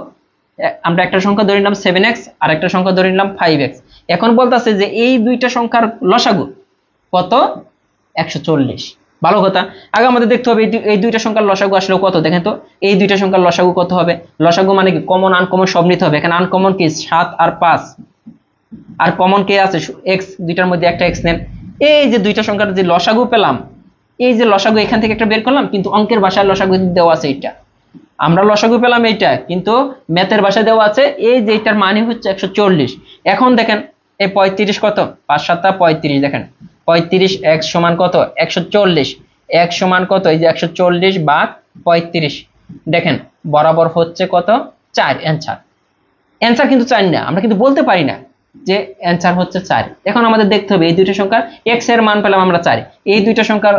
আমরা একটা সংখ্যা ধরে নিলাম 7x আর একটা সংখ্যা ধরে নিলাম 5x। এখন বলতেছে যে এই দুইটা সংখ্যার লসাগু কত, 140। ভালো কথা, আগে আমাদের দেখতে হবে এই দুইটা সংখ্যার লসাগু আসলে কত। দেখেন তো এই দুইটা সংখ্যার লসাগু কত হবে, লসাগু মানে কি কমন আনকমন সব নিতে হবে। এখানে আনকমন কি 7 আর 5, আর কমন কে আছে এক্স, দুইটার মধ্যে একটা এক্স নেন। এই যে দুইটা সংখ্যার যে লসাগু পেলাম, এই যে লসাগু এখান থেকে একটা বের করলাম, কিন্তু অঙ্কের ভাষায় লসাগু দেওয়া আছে এইটা, আমরা লসাগু পেলাম এইটা, কিন্তু ম্যাথের ভাষায় দেওয়া আছে এই যে এটার মানে হচ্ছে 140। এখন দেখেন এই 35 কত, 5 7 35, দেখেন 35 x সমান কত 140, x সমান কত এই যে 140 ভাগ 35, দেখেন বরাবর হচ্ছে কত 4 অ্যান্সার। অ্যান্সার কিন্তু 4 না, আমরা কিন্তু বলতে পারি না যে অ্যান্সার হচ্ছে 4। এখন আমাদের দেখতে হবে এই দুইটা সংখ্যার x এর মান পেলাম আমরা 4, এই দুইটা সংখ্যার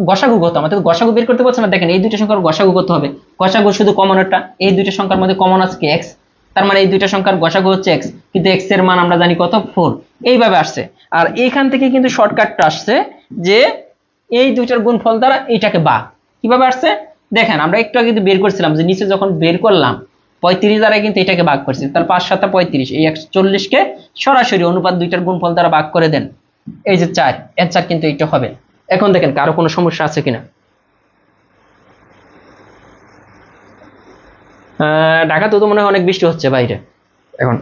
গসাগু কত, আমাদের গসাগু বের করতে বলছে না। দেখেন এই দুইটা সংখ্যার গসাগু কত হবে, গসাগু শুধু কমনেরটা, এই দুইটা সংখ্যার মধ্যে কমন আছে কি এক্স, তার মানে এই দুইটা সংখ্যার গসাগু হচ্ছে এক্স, কিন্তু এক্স এর মান আমরা জানি কত 4, এইভাবে আসছে। আর এইখান থেকে কিন্তু শর্টকাটটা আসছে যে এই দুইটার গুণফল দ্বারা এইটাকে বা কিভাবে আসছে, দেখেন আমরা একটু আগে কিন্তু বের করছিলাম যে নিচে যখন বের করলাম 35 দ্বারা কিন্তু এটাকে ভাগ করছি, তাহলে 5 7 35, এই 140 কে সরাসরি অনুপাত দুইটার গুণফল দ্বারা ভাগ করে দেন, এই যে 4 অ্যান্সার কিন্তু এইটা হবে। এখন দেখেন কারো কোনো সমস্যা আছে কিনা। ঢাকাতে তো মনে হয় অনেক বৃষ্টি হচ্ছে বাইরে এখন।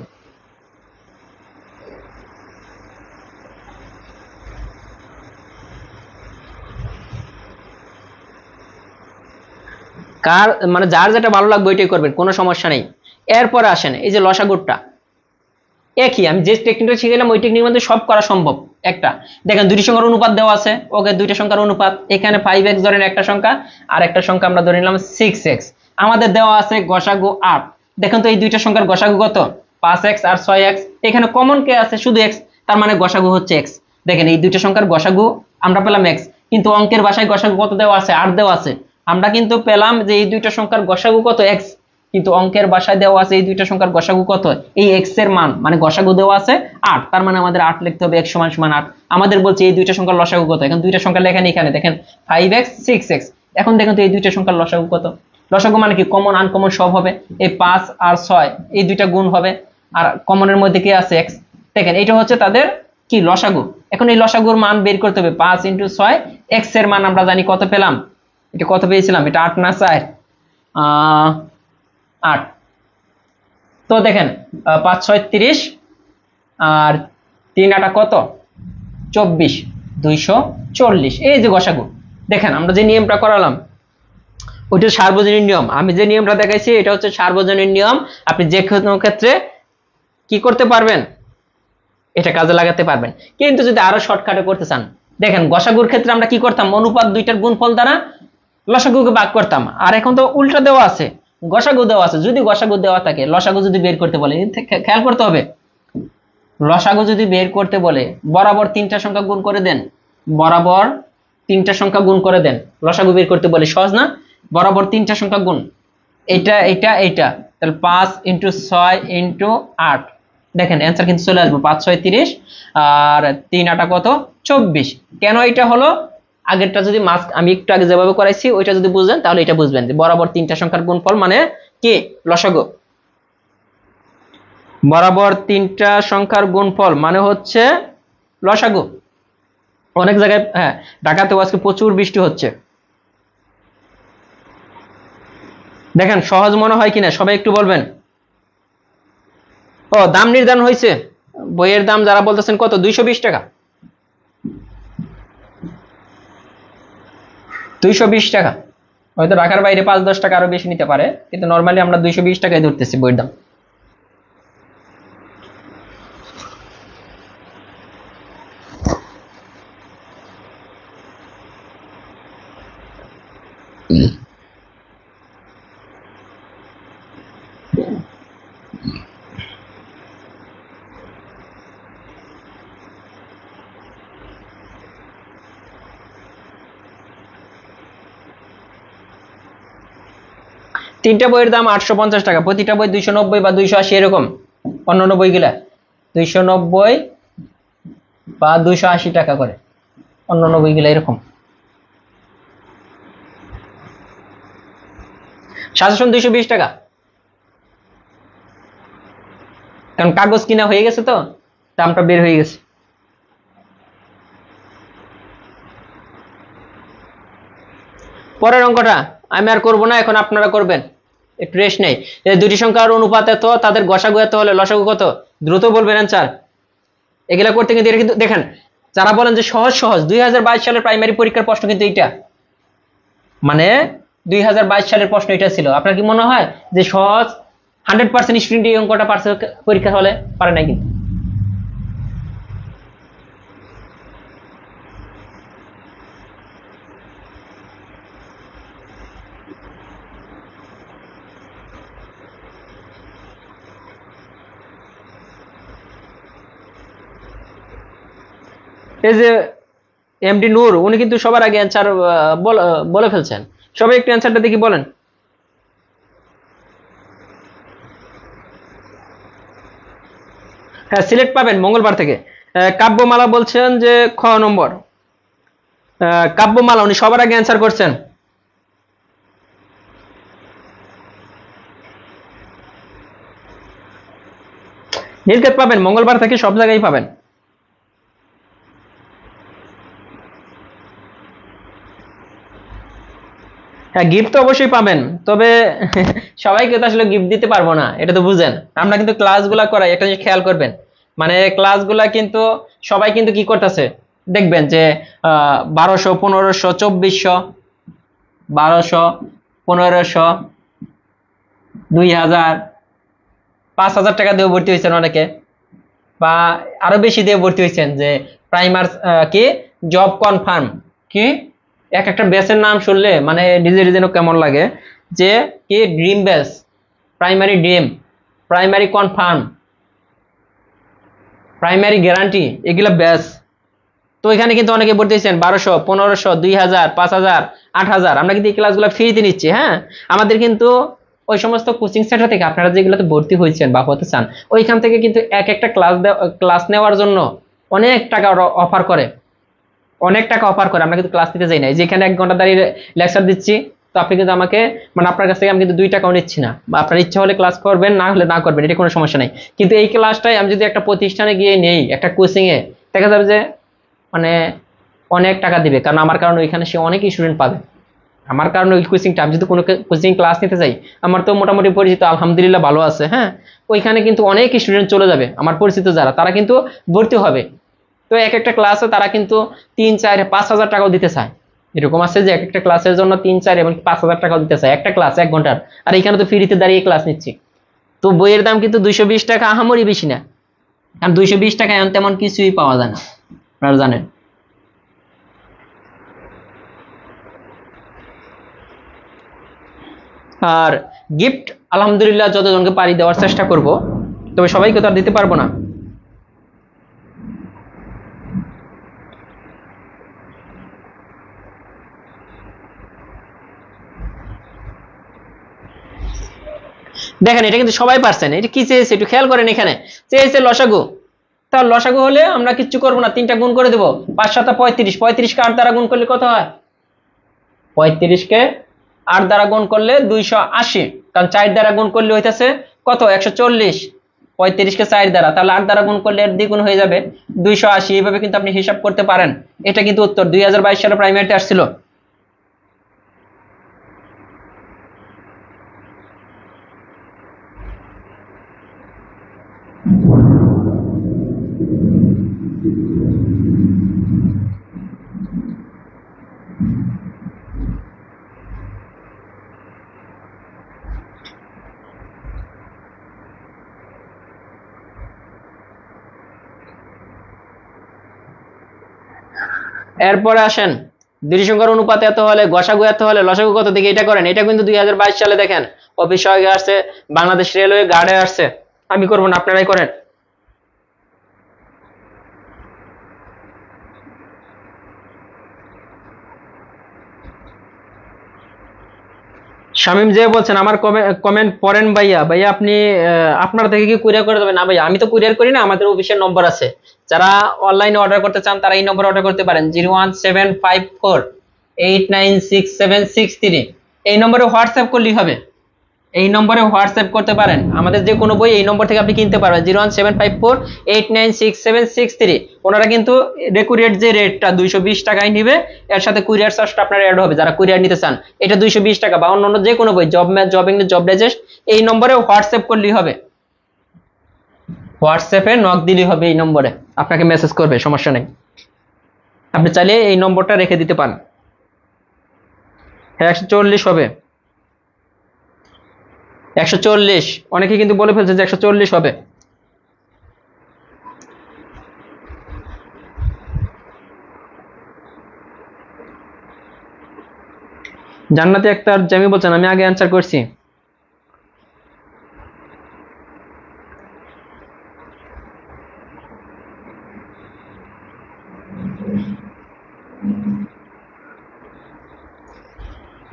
কার মানে যার যেটা ভালো লাগবে ওইটাই করবেন, কোনো সমস্যা নেই। এরপরে আসেন এই যে লসাগুটা, একই আমি যে টেকনিকটা শিখাইলাম ওই টেকনিকের মধ্যে সব করা সম্ভব। একটা দেখেন দুইটি সংখ্যার অনুপাত দেওয়া আছে, ওকে দুইটা সংখ্যার অনুপাত, এখানে 5x ধরেন একটা সংখ্যা, আর একটা সংখ্যা আমরা ধরে নিলাম 6x, আমাদের দেওয়া আছে গসাগু 8। দেখেন তো এই দুইটা সংখ্যার গসাগু কত, 5x আর 6x, এখানে কমন কে আছে শুধু x, তার মানে গসাগু হচ্ছে x। দেখেন এই দুইটা সংখ্যার গসাগু আমরা পেলাম x, কিন্তু অঙ্কের ভাষায় গসাগু কত দেওয়া আছে, 8 দেওয়া আছে। আমরা কিন্তু পেলাম যে এই দুইটা সংখ্যার গসাগু কত x, কিন্তু অঙ্কের ভাষায় দেওয়া আছে এই দুইটা সংখ্যার গসাগু কত, এই x এর মান মানে গসাগু দেওয়া আছে 8, তার মানে আমাদের 8 লিখতে হবে, x সমান সমান 8। আমাদের বলছে এই দুইটা সংখ্যার লসাগু কত, এখন দুইটা সংখ্যা লেখেন এখানে দেখেন 5x 6x। এখন দেখেন তো এই দুইটা সংখ্যার লসাগু কত, লসাগু মানে কি কমন আনকমন সব হবে, এই 5 আর 6 এই দুইটা গুণ হবে, আর কমনের মধ্যে কি আছে x। দেখেন এটা হচ্ছে তাদের কি লসাগু। এখন এই লসাগুর মান বের করতে হবে, 5 × 6, x এর মান আমরা জানি কত পেলাম, এটা কত পেয়েছিলাম, এটা 8 না 4, 8। তো দেখেন 5 6 30 আর 3 8 কত 24, 240, এই যে গসাগু। দেখেন আমরা যে নিয়মটা করালাম ওইটা সার্বজনীন নিয়ম, আমি যে নিয়মটা দেখাইছি এটা হচ্ছে সার্বজনীন নিয়ম, আপনি যে কোনো ক্ষেত্রে কি করতে পারবেন, এটা কাজে লাগাতে পারবেন। কিন্তু যদি আরো শর্টকাটে করতে চান, দেখেন গসাগুর ক্ষেত্রে আমরা কি করতাম, অনুপাত দুইটার গুণফল দ্বারা লসাগুকে ভাগ করতাম, আর এখন তো উল্টা দেওয়া আছে, গসাগু দেওয়া আছে। যদি গসাগু দেওয়া থাকে লসাগু যদি বের করতে বলে, খেয়াল করতে হবে, লসাগু যদি বের করতে বলে বরাবর 3টা সংখ্যা গুণ করে দেন, বরাবর 3টা সংখ্যা গুণ করে দেন। লসাগু বের করতে বলে সহজ না, বরাবর 3টা সংখ্যা গুণ, এটা এটা এটা, তাহলে 5 × 6 × 8, দেখেন অ্যান্সার কিন্তু চলে আসবে 5 6 30 আর 3 8 কত 24। কেন এটা হলো, আগেরটা যদি আমি একটু আগে যেভাবে করাইছি ওইটা যদি বুঝেন তাহলে এটা বুঝবেন যে বরাবর 3টা সংখ্যার গুণফল মানে কি লসাগু, বরাবর 3টা সংখ্যার গুণফল মানে হচ্ছে লসাগু। অনেক জায়গায় হ্যাঁ ঢাকাতেও আজকে প্রচুর বৃষ্টি হচ্ছে, দেখেন সহজ মনে হয় কিনা সবাই একটু বলবেন। ও দাম নির্ধারণ হয়েছে, বইয়ের দাম যারা বলতেছেন কত 220 টাকা, 220 টাকা, হয়তো ঢাকার বাইরে 5 10 টাকা আরো বেশি নিতে পারে, কিন্তু নর্মালি আমরা 220 টাকায় ধরতেছি বইয়ের দাম। তিনটা বইয়ের দাম 850 টাকা, প্রতিটা বই 290 বা 280 এরকম। অন্যান্য বইগুলা 290 বা 280 টাকা করে, অন্যান্য বইগুলা এরকম। সাজেশন 220 টাকা, কারণ কাগজ কিনা হয়ে গেছে তো দামটা বের হয়ে গেছে। পরের অঙ্কটা আমি আর করবো না, এখন আপনারা করবেন, একটু রেস্ট নেই। দুটি সংখ্যার অনুপাত এত, তাদের গসাগু এত হলে লসাগু কত, দ্রুত বলবেন অ্যান্সার। এগুলা করতে কিন্তু এটা কিন্তু দেখেন, যারা বলেন যে সহজ সহজ, 2022 সালের প্রাইমারি পরীক্ষার প্রশ্ন কিন্তু এইটা, মানে 2022 সালের প্রশ্ন এটা ছিল। আপনার কি মনে হয় যে সহজ 100% স্টুডেন্ট এই অঙ্কটা পারছে পরীক্ষা হলে? পারে নাই কিন্তু। এই যে এমডি নূর, উনি কিন্তু সবার আগে অ্যান্সার বলে ফেলছেন। সবাই একটু অ্যান্সারটা দেখি বলেন। হ্যাঁ, সিলেক্ট পাবেন মঙ্গলবার থেকে। কাব্যমালা বলছেন যে খ নম্বর, কাব্যমালা উনি সবার আগে অ্যান্সার করছেন। নীলক্ষেত পাবেন মঙ্গলবার থেকে, সব জায়গায় পাবেন। হ্যাঁ, গিফট তো অবশ্যই পাবেন, তবে সবাইকে তো আসলে গিফট দিতে পারবো না, এটা তো বুঝেন। আমরা কিন্তু ক্লাসগুলা করাই, একটা জিনিস খেয়াল করবেন, মানে ক্লাসগুলা কিন্তু সবাই কিন্তু কি করতেছে দেখবেন যে 1200, 1500, 2400, 1200, 1500, 2000, 5000 টাকা দিয়ে ভর্তি হয়েছেন অনেকে, বা আরো বেশি দিয়ে ভর্তি হয়েছেন। যে প্রাইমার কি জব কনফার্ম, কি এক একটা ব্যাচের নাম শুনলে মানে নিজের যেন কেমন লাগে, যে কি dream batch, primary dream, primary confirm, primary guarantee, এগুলা ব্যাচ। তো এখানে কিন্তু অনেকে ভর্তি হয়েছেন 1200, 1500, 2000, 5000, 8000। আমরা কিন্তু এই ক্লাসগুলো ফ্রিতে নিচ্ছি। হ্যাঁ, আমাদের কিন্তু ওই সমস্ত কোচিং সেন্টার থেকে আপনারা যেগুলোতে ভর্তি হয়েছেন বা হতে চান, ওইখান থেকে কিন্তু এক একটা ক্লাস নেওয়ার জন্য অনেক টাকা অফার করে, অনেক টাকা অফার করে। আমরা কিন্তু ক্লাস নিতে যাই না, যেখানে 1 ঘন্টা দাঁড়িয়ে লেকচার দিচ্ছি, তো আপনি কিন্তু আমাকে, মানে আপনার কাছ থেকে আমি কিন্তু 2 টাকাও নিচ্ছি না। বা আপনার ইচ্ছা হলে ক্লাস করবেন, না হলে না করবেন, এটা কোনো সমস্যা নাই। কিন্তু এই ক্লাসটাই আমি যদি একটা প্রতিষ্ঠানে গিয়ে নেই, একটা কোচিং এ, দেখা যাবে যে মানে অনেক টাকা দিবে, কারণ আমার কারণে ওইখানে সে অনেক স্টুডেন্ট পাবে। আমার কারণে ওই কোচিংটা, আমি যদি কোনো কোচিং ক্লাস নিতে যাই, আমার তো মোটামুটি পরিচিত আলহামদুলিল্লাহ ভালো আছে। হ্যাঁ, ওইখানে কিন্তু অনেক স্টুডেন্ট চলে যাবে, আমার পরিচিত যারা, তারা কিন্তু ভর্তি হবে। তো এক একটা ক্লাসে তারা কিন্তু 3, 4, 5 হাজার টাকাও দিতে চায়। এরকম আছে যে এক একটা ক্লাসের জন্য 3, 4 এবং 5 হাজার টাকাও দিতে চায়, একটা ক্লাস 1 ঘন্টার। আর এখানে তো ফ্রিতে দাঁড়িয়ে ক্লাস নিচ্ছি। তো বইয়ের দাম কিন্তু 220 টাকা, আহামরি বেশি না। কারণ 220 টাকায় তেমন কিছুই পাওয়া যায় না, আপনারা জানেন। আর গিফট আলহামদুলিল্লাহ যতজনকে পারি দেওয়ার চেষ্টা করব, তবে সবাইকে তো আর দিতে পারবো না। দেখেন এটা কিন্তু সবাই পারছেন। এটা কি চেয়েছে একটু খেয়াল করেন, এখানে চেয়েছে লসাগু। তার লসাগু হলে আমরা কিচ্ছু করবো না, 3টা গুণ করে দেবো। 5 7 35, 35কে 8 দ্বারা গুণ করলে কত হয়? 35কে 8 দ্বারা গুণ করলে 280, কারণ 4 দ্বারা গুণ করলে হইতেছে কত? 140। 35কে 4 দ্বারা, তাহলে 8 দ্বারা গুণ করলে এর দ্বিগুণ হয়ে যাবে 280। এইভাবে কিন্তু আপনি হিসাব করতে পারেন। এটা কিন্তু উত্তর 2022 সালে প্রাইমারিতে আসছিল। এরপরে আসেন, দুটি সংখ্যার অনুপাত এত হলে গসাগু এত হলে লসাগু কত, দেখে এটা করেন। এটা কিন্তু 2022 সালে দেখেন অফিস সহায়কে আসছে, বাংলাদেশ রেলওয়ে গার্ডে আসছে। আমি করবো না, আপনারাই করেন। শামিম যে বলছেন আমার কমেন্ট পড়েন ভাইয়া। ভাইয়া আপনি আপনার থেকে কি কুরিয়ার করে দেবেন? না ভাইয়া, আমি তো কুরিয়ার করি না, আমাদের অফিসের নম্বর আছে। যারা অনলাইনে অর্ডার করতে চান তারা এই নম্বরে অর্ডার করতে পারেন, 01754896763। এই নম্বরে হোয়াটসঅ্যাপ করলেই হবে, এই নম্বরে হোয়াটসঅ্যাপ করতে পারেন। আমাদের যে কোনো বই এই নম্বর থেকে আপনি কিনতে পারবেন, 01754896763। ওনারা কিন্তু কুরিয়ার যে রেটটা 220 টাকায় নিবে, এর সাথে কুরিয়ার চার্জটা আপনার অ্যাড হবে যারা কুরিয়ার নিতে চান। এটা 220 টাকা, বা অন্য যে কোনো বই, job math, job English, job digest, এই নম্বরে হোয়াটসঅ্যাপ করলেই হবে। হোয়াটসঅ্যাপে নক দিলেই হবে, এই নম্বরে আপনাকে মেসেজ করবে, সমস্যা নেই। আপনি চাইলে এই নম্বরটা রেখে দিতে পারেন। 140 হবে, 140। অনেকে কিন্তু বলে ফেলছে যে 140 হবে। জান্নাতি আক্তার জামি বলছেন আমি আগে অ্যান্সার করছি।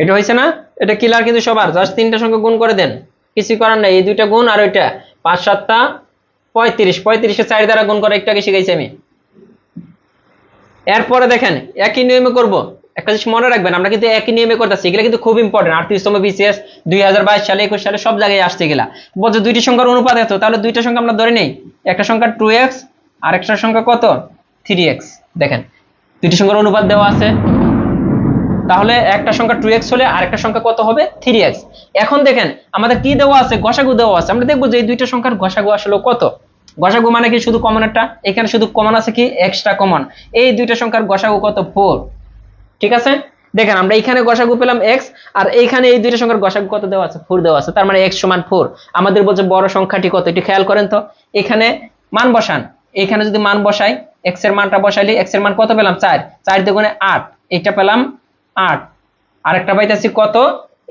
এটা হয়েছে না? এটা ক্লিয়ার কিন্তু সবার। জাস্ট 3টা সংখ্যা গুণ করে দেন, কিছু করার নাই। এই 2টা গুণ আর ওইটা 5 7 35, 35-এ 4 দ্বারা গুণ করা একটু আগে শিখাইছি আমি। এরপরে দেখেন একই নিয়মে করব। একটা জিনিস মনে রাখবেন, আমরা কিন্তু একই নিয়মে করতেছি, এগুলা কিন্তু খুব ইম্পর্টেন্ট। 38তম বিসিএস 2022 সালে 21 সালে সব জায়গায় আসছে এগুলা। বলছে দুইটি সংখ্যার অনুপাত এত, তাহলে দুইটা সংখ্যা আমরা ধরে নেই। একটা সংখ্যা 2x আর একটা সংখ্যা কত 3x। দেখেন দুইটি সংখ্যার অনুপাত দেওয়া আছে, তাহলে একটা সংখ্যা 2x হলে আরেকটা সংখ্যা কত হবে 3x। এখন দেখেন আমাদের কি দেওয়া আছে, গসাগু দেওয়া আছে। আমরা দেখবো যে এই দুইটা সংখ্যার গসাগু আসলে কত। গসাগু মানে কি শুধু কমনেরটা, এখানে শুধু কমন আছে কি এক্সট্রা কমন। এই দুইটা সংখ্যার গসাগু কত 4। ঠিক আছে, দেখেন আমরা এইখানে গসাগু পেলাম x, আর এইখানে এই দুইটা সংখ্যার গসাগু কত দেওয়া আছে 4 দেওয়া আছে, তার মানে x সমান 4। আমাদের বলছে বড় সংখ্যাটি কত, একটু খেয়াল করেন তো। এখানে মান বসান, এখানে যদি মান বসাই, x এর মানটা বসাইলে x এর মান কত পেলাম 4, 4 দুগুণে 8, এটা পেলাম 8। আরেকটা পাইতেছি কত,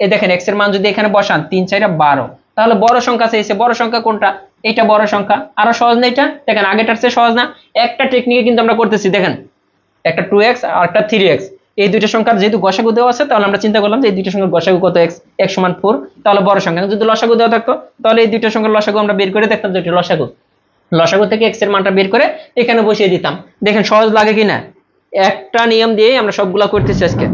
এই দেখেন x এর মান যদি এখানে বসান 3 4 12, তাহলে বড় সংখ্যা চাইছে। বড় সংখ্যা কোনটা, এটা বড় সংখ্যা। আরো সহজ না এটা? দেখেন আগেটার চেয়ে সহজ না? একটা টেকনিকে কিন্তু আমরা করতেছি। দেখেন একটা 2x আর একটা 3x, এই দুইটা সংখ্যার যেহেতু গসাগু দেওয়া আছে, তাহলে আমরা চিন্তা করলাম যে এই দুইটা সংখ্যার গসাগু কত x, x সমান 4, তাহলে বড় সংখ্যা। যদি লসাগু দেওয়া থাকতো তাহলে এই দুইটা সংখ্যার লসাগু আমরা বের করে দেখতাম যে এটা লসাগু। লসাগু থেকে x এর মানটা বের করে এখানে বসিয়ে দিতাম। দেখেন সহজ লাগে কিনা? একটা নিয়ম দিয়েই আমরা সবগুলা করতেছি আজকে।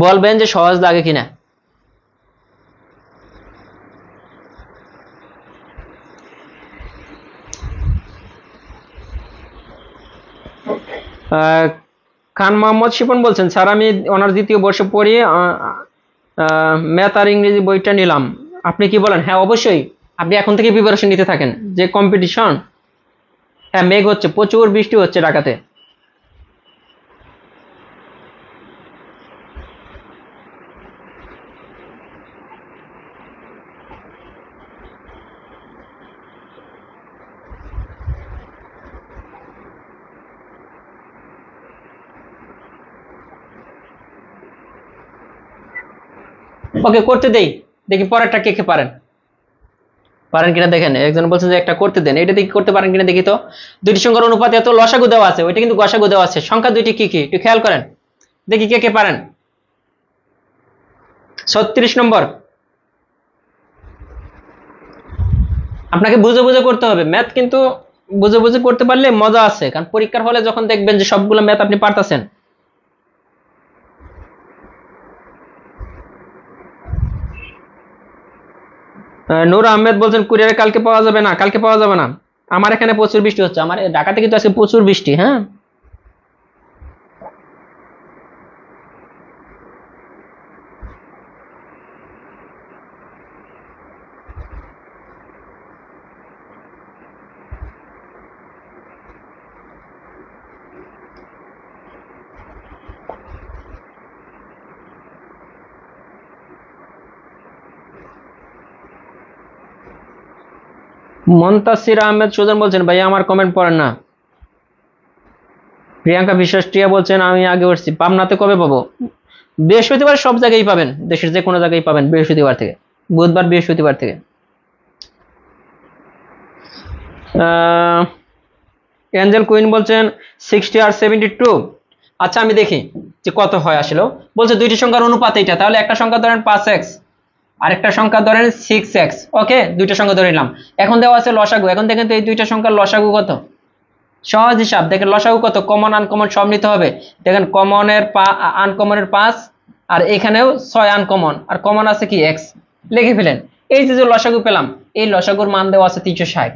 বলবেন যে সহজ লাগে কিনা। খান মোহাম্মদ শিপন বলছেন স্যার আমি অনার্স দ্বিতীয় বর্ষে পড়ি, ম্যাথ আর ইংরেজি বইটা নিলাম, আপনি কি বলেন? হ্যাঁ অবশ্যই, আপনি এখন থেকে প্রিপারেশন নিতে থাকেন। যে কম্পিটিশন, হ্যাঁ মেঘ হচ্ছে, প্রচুর বৃষ্টি হচ্ছে ঢাকাতে। ওকে করতে দেই, দেখি পরেরটা কে কে পারেন, পারেন কিনা দেখেন। একজন বলছেন যে একটা করতে দেন, এটা দেখি করতে পারেন কিনা দেখি তো। দুইটি সংখ্যার অনুপাতে এত লসাগু দেওয়া আছে, ওইটা কিন্তু গসাগু দেওয়া আছে। সংখ্যা দুইটি কি কি একটু খেয়াল করেন, দেখি কে কে পারেন। 36 নম্বর। আপনাকে বুঝে বুঝে করতে হবে ম্যাথ, কিন্তু বুঝে বুঝে করতে পারলে মজা আছে, কারণ পরীক্ষার হলে যখন দেখবেন যে সবগুলো ম্যাথ আপনি পারতেছেন। নূর আহমেদ বলছেন কুরিয়ারে কালকে পাওয়া যাবে না, কালকে পাওয়া যাবে না। আমার এখানে প্রচুর বৃষ্টি হচ্ছে, আমার ঢাকাতে কিন্তু আজকে প্রচুর বৃষ্টি। হ্যাঁ মন্তাসির আহমেদ সুজন বলছেন ভাইয়া আমার কমেন্ট পড়েন না। প্রিয়াঙ্কা বিশ্বাস টিয়া বলছেন আমি আগে উঠছি, পাবনাতে কবে পাবো? বৃহস্পতিবার সব জায়গায় পাবেন, দেশের যে কোনো জায়গায় পাবেন বৃহস্পতিবার থেকে, বুধবার বৃহস্পতিবার থেকে। এঞ্জেল কুইন বলছেন 60 আর 72। আচ্ছা আমি দেখি যে কত হয় আসলে। বলছে দুইটি সংখ্যার অনুপাত এটা, তাহলে একটা সংখ্যা ধরেন 5x আর একটা সংখ্যা ধরেন 6x। ওকে, দুইটা সংখ্যা ধরে নিলাম। এখন দেওয়া আছে লসাগু। এখন দেখেন তো এই দুইটা সংখ্যার লসাগু কত। সহজ হিসাব, দেখেন লসাগু কত, কমন আনকমন সব নিতে হবে। দেখেন কমনের আনকমনের 5, আর এখানেও 6 আনকমন, আর কমন আছে কি x, লিখে ফেলেন। এই যে লসাগু পেলাম, এই লসাগুর মান দেওয়া আছে 360।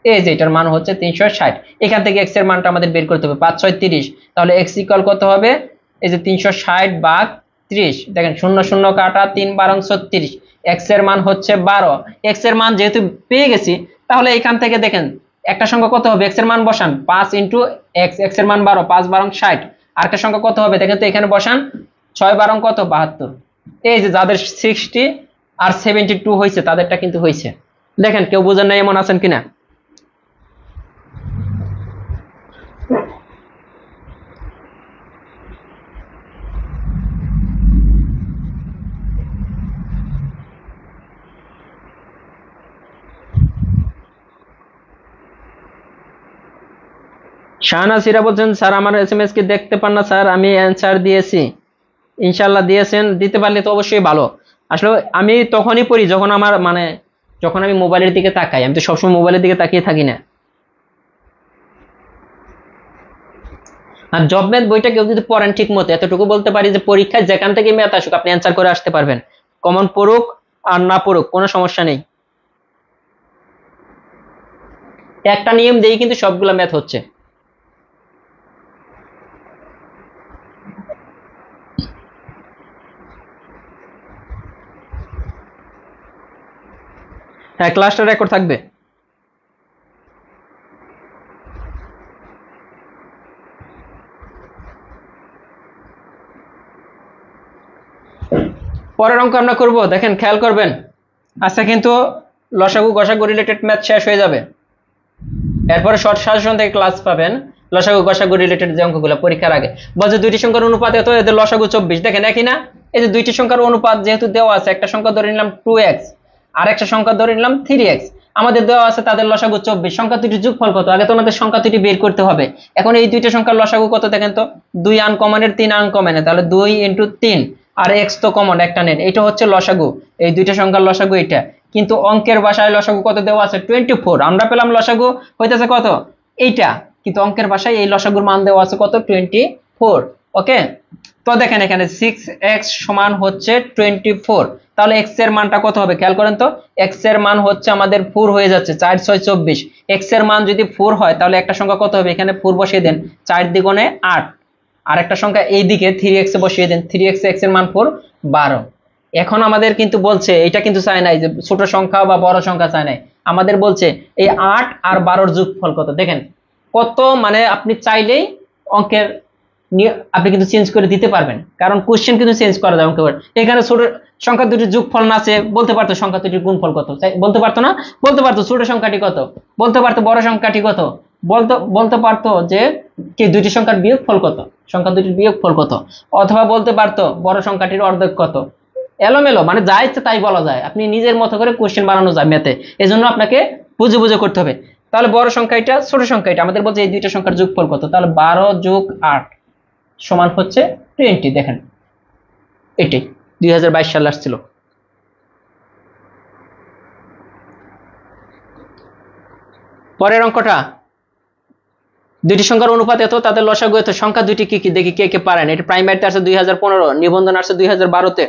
এই যে এটার মান হচ্ছে 360। এখান থেকে x এর মানটা আমাদের বের করতে হবে, 5 6 30। তাহলে x ইকুয়াল কত হবে, এই যে 360 ভাগ 30। দেখেন 0 0 কাটা, 3 12 36। x এর মান হচ্ছে 12। x এর মান যেহেতু পেয়ে গেছি, তাহলে এখান থেকে দেখেন একটা সংখ্যা কত হবে, x এর মান বসান 5 ইন্টু x, x এর মান 12, 5 12 60। আর একটা সংখ্যা কত হবে দেখেন তো, এখানে বসান 6 12 কত, 72। এই যে যাদের 60 আর 72 হয়েছে তাদেরটা কিন্তু হয়েছে। দেখেন কেউ বোঝেন না এমন আছেন কিনা। শাহনাসিরা বলছেন স্যার আমার এসএমএস কি দেখতে পান না স্যার, আমি অ্যান্সার দিয়েছি। ইনশাল্লাহ দিয়েছেন, দিতে পারলে তো অবশ্যই ভালো। আসলে আমি তখনই পড়ি যখন আমার মানে যখন আমি মোবাইলের দিকে তাকাই, আমি তো সবসময় মোবাইলের দিকে তাকিয়ে থাকি না। আর জব ম্যাথ বইটা কেউ যদি পড়েন ঠিক মতো, এতটুকু বলতে পারি যে পরীক্ষায় যেখান থেকে ম্যাথ আসুক আপনি অ্যান্সার করে আসতে পারবেন, কমন পড়ুক আর না পড়ুক কোনো সমস্যা নেই। একটা নিয়ম দিয়ে কিন্তু সবগুলা ম্যাথ হচ্ছে। হ্যাঁ, ক্লাসটা রেকর্ড থাকবে। পরের অঙ্ক আমরা করব, দেখেন খেয়াল করবেন। আচ্ছা কিন্তু লসাগু গসাগু রিলেটেড ম্যাথ শেষ হয়ে যাবে, এরপরে শর্ট সাজেশন থেকে ক্লাস পাবেন লসাগু গসাগু রিলেটেড যে অঙ্কগুলো পরীক্ষার আগে। বলছে দুইটি সংখ্যার অনুপাত এত, এদের লসাগু 24। দেখেন একই না, এই যে দুইটি সংখ্যার অনুপাত যেহেতু দেওয়া আছে, একটা সংখ্যা ধরে নিলাম 2x আর একটা সংখ্যা ধরে নিলাম 3x, আমাদের দেওয়া আছে তাদের লসাগু 24। সংখ্যা দুটির যোগফল কত, আগে তো আমাদের সংখ্যা দুটি বের করতে হবে। এখন এই দুইটা সংখ্যার লসাগু কত দেখেন তো, 2 আনকমনের 3 আনকমনের, তাহলে 2 ইন্টু 3, আর x তো কমন একটা নেন, এটা হচ্ছে লসাগু। এই দুইটা সংখ্যার লসাগু এটা। কিন্তু অঙ্কের ভাষায় লসাগু কত দেওয়া আছে 24, আমরা পেলাম লসাগু হইতেছে কত এইটা, কিন্তু অঙ্কের ভাষায় এই লসাগুর মান দেওয়া আছে কত 24। ওকে, তো দেখেন এখানে 6x সমান হচ্ছে 24, তাহলে x এর মানটা কত হবে খেয়াল করেন তো। x এর মান হচ্ছে আমাদের 4 হয়ে যাচ্ছে, 4 6 24। x এর মান যদি 4 হয় তাহলে একটা সংখ্যা কত হবে, এখানে 4 বসিয়ে দেন, 4 দ্বিগুণে 8। আর একটা সংখ্যা এই দিকে 3x এ বসিয়ে দেন, 3x x এর মান 4 12। এখন আমাদের কিন্তু বলছে এটা কিন্তু চায় নাই যে ছোট সংখ্যা বা বড় সংখ্যা চায় নাই, আমাদের বলছে এই 8 আর 12 এর যোগফল কত। দেখেন কত, মানে আপনি চাইলেই অঙ্কের আপনি কিন্তু চেঞ্জ করে দিতে পারবেন, কারণ কোশ্চেন কিন্তু চেঞ্জ করা যায় অঙ্কের। এখানে ছোট সংখ্যা দুটির যোগফল না আছে, বলতে পারতো সংখ্যা দুটির গুণফল কত, বলতে পারতো না, বলতে পারতো ছোট সংখ্যাটি কত, বলতে পারতো বড় সংখ্যাটি কত, বলতে পারতো যে কি দুটি সংখ্যার বিয়োগফল কত, সংখ্যা দুটির বিয়োগফল কত, অথবা বলতে পারতো বড় সংখ্যাটির অর্ধেক কত। এলোমেলো মানে যা ইচ্ছে তাই বলা যায়, আপনি নিজের মতো করে কোশ্চেন বানানো যায় ম্যাথে, এজন্য আপনাকে বুঝে বুঝে করতে হবে। তাহলে বড় সংখ্যা এটা, ছোট সংখ্যা এটা, আমাদের বলছে এই দুইটা সংখ্যার যোগফল কত, তাহলে 12 যোগ 8 সমান হচ্ছে 20। দেখেন এটাই 2022 সালে আসছিল। পরের অঙ্কটা, দুইটি সংখ্যার অনুপাত এত, তাদের লসাগু এত, সংখ্যা দুইটি কি কি দেখি কে কে পারেন। এটা প্রাইমারিতে আছে 2015, নিবন্ধন আছে 2012-তে।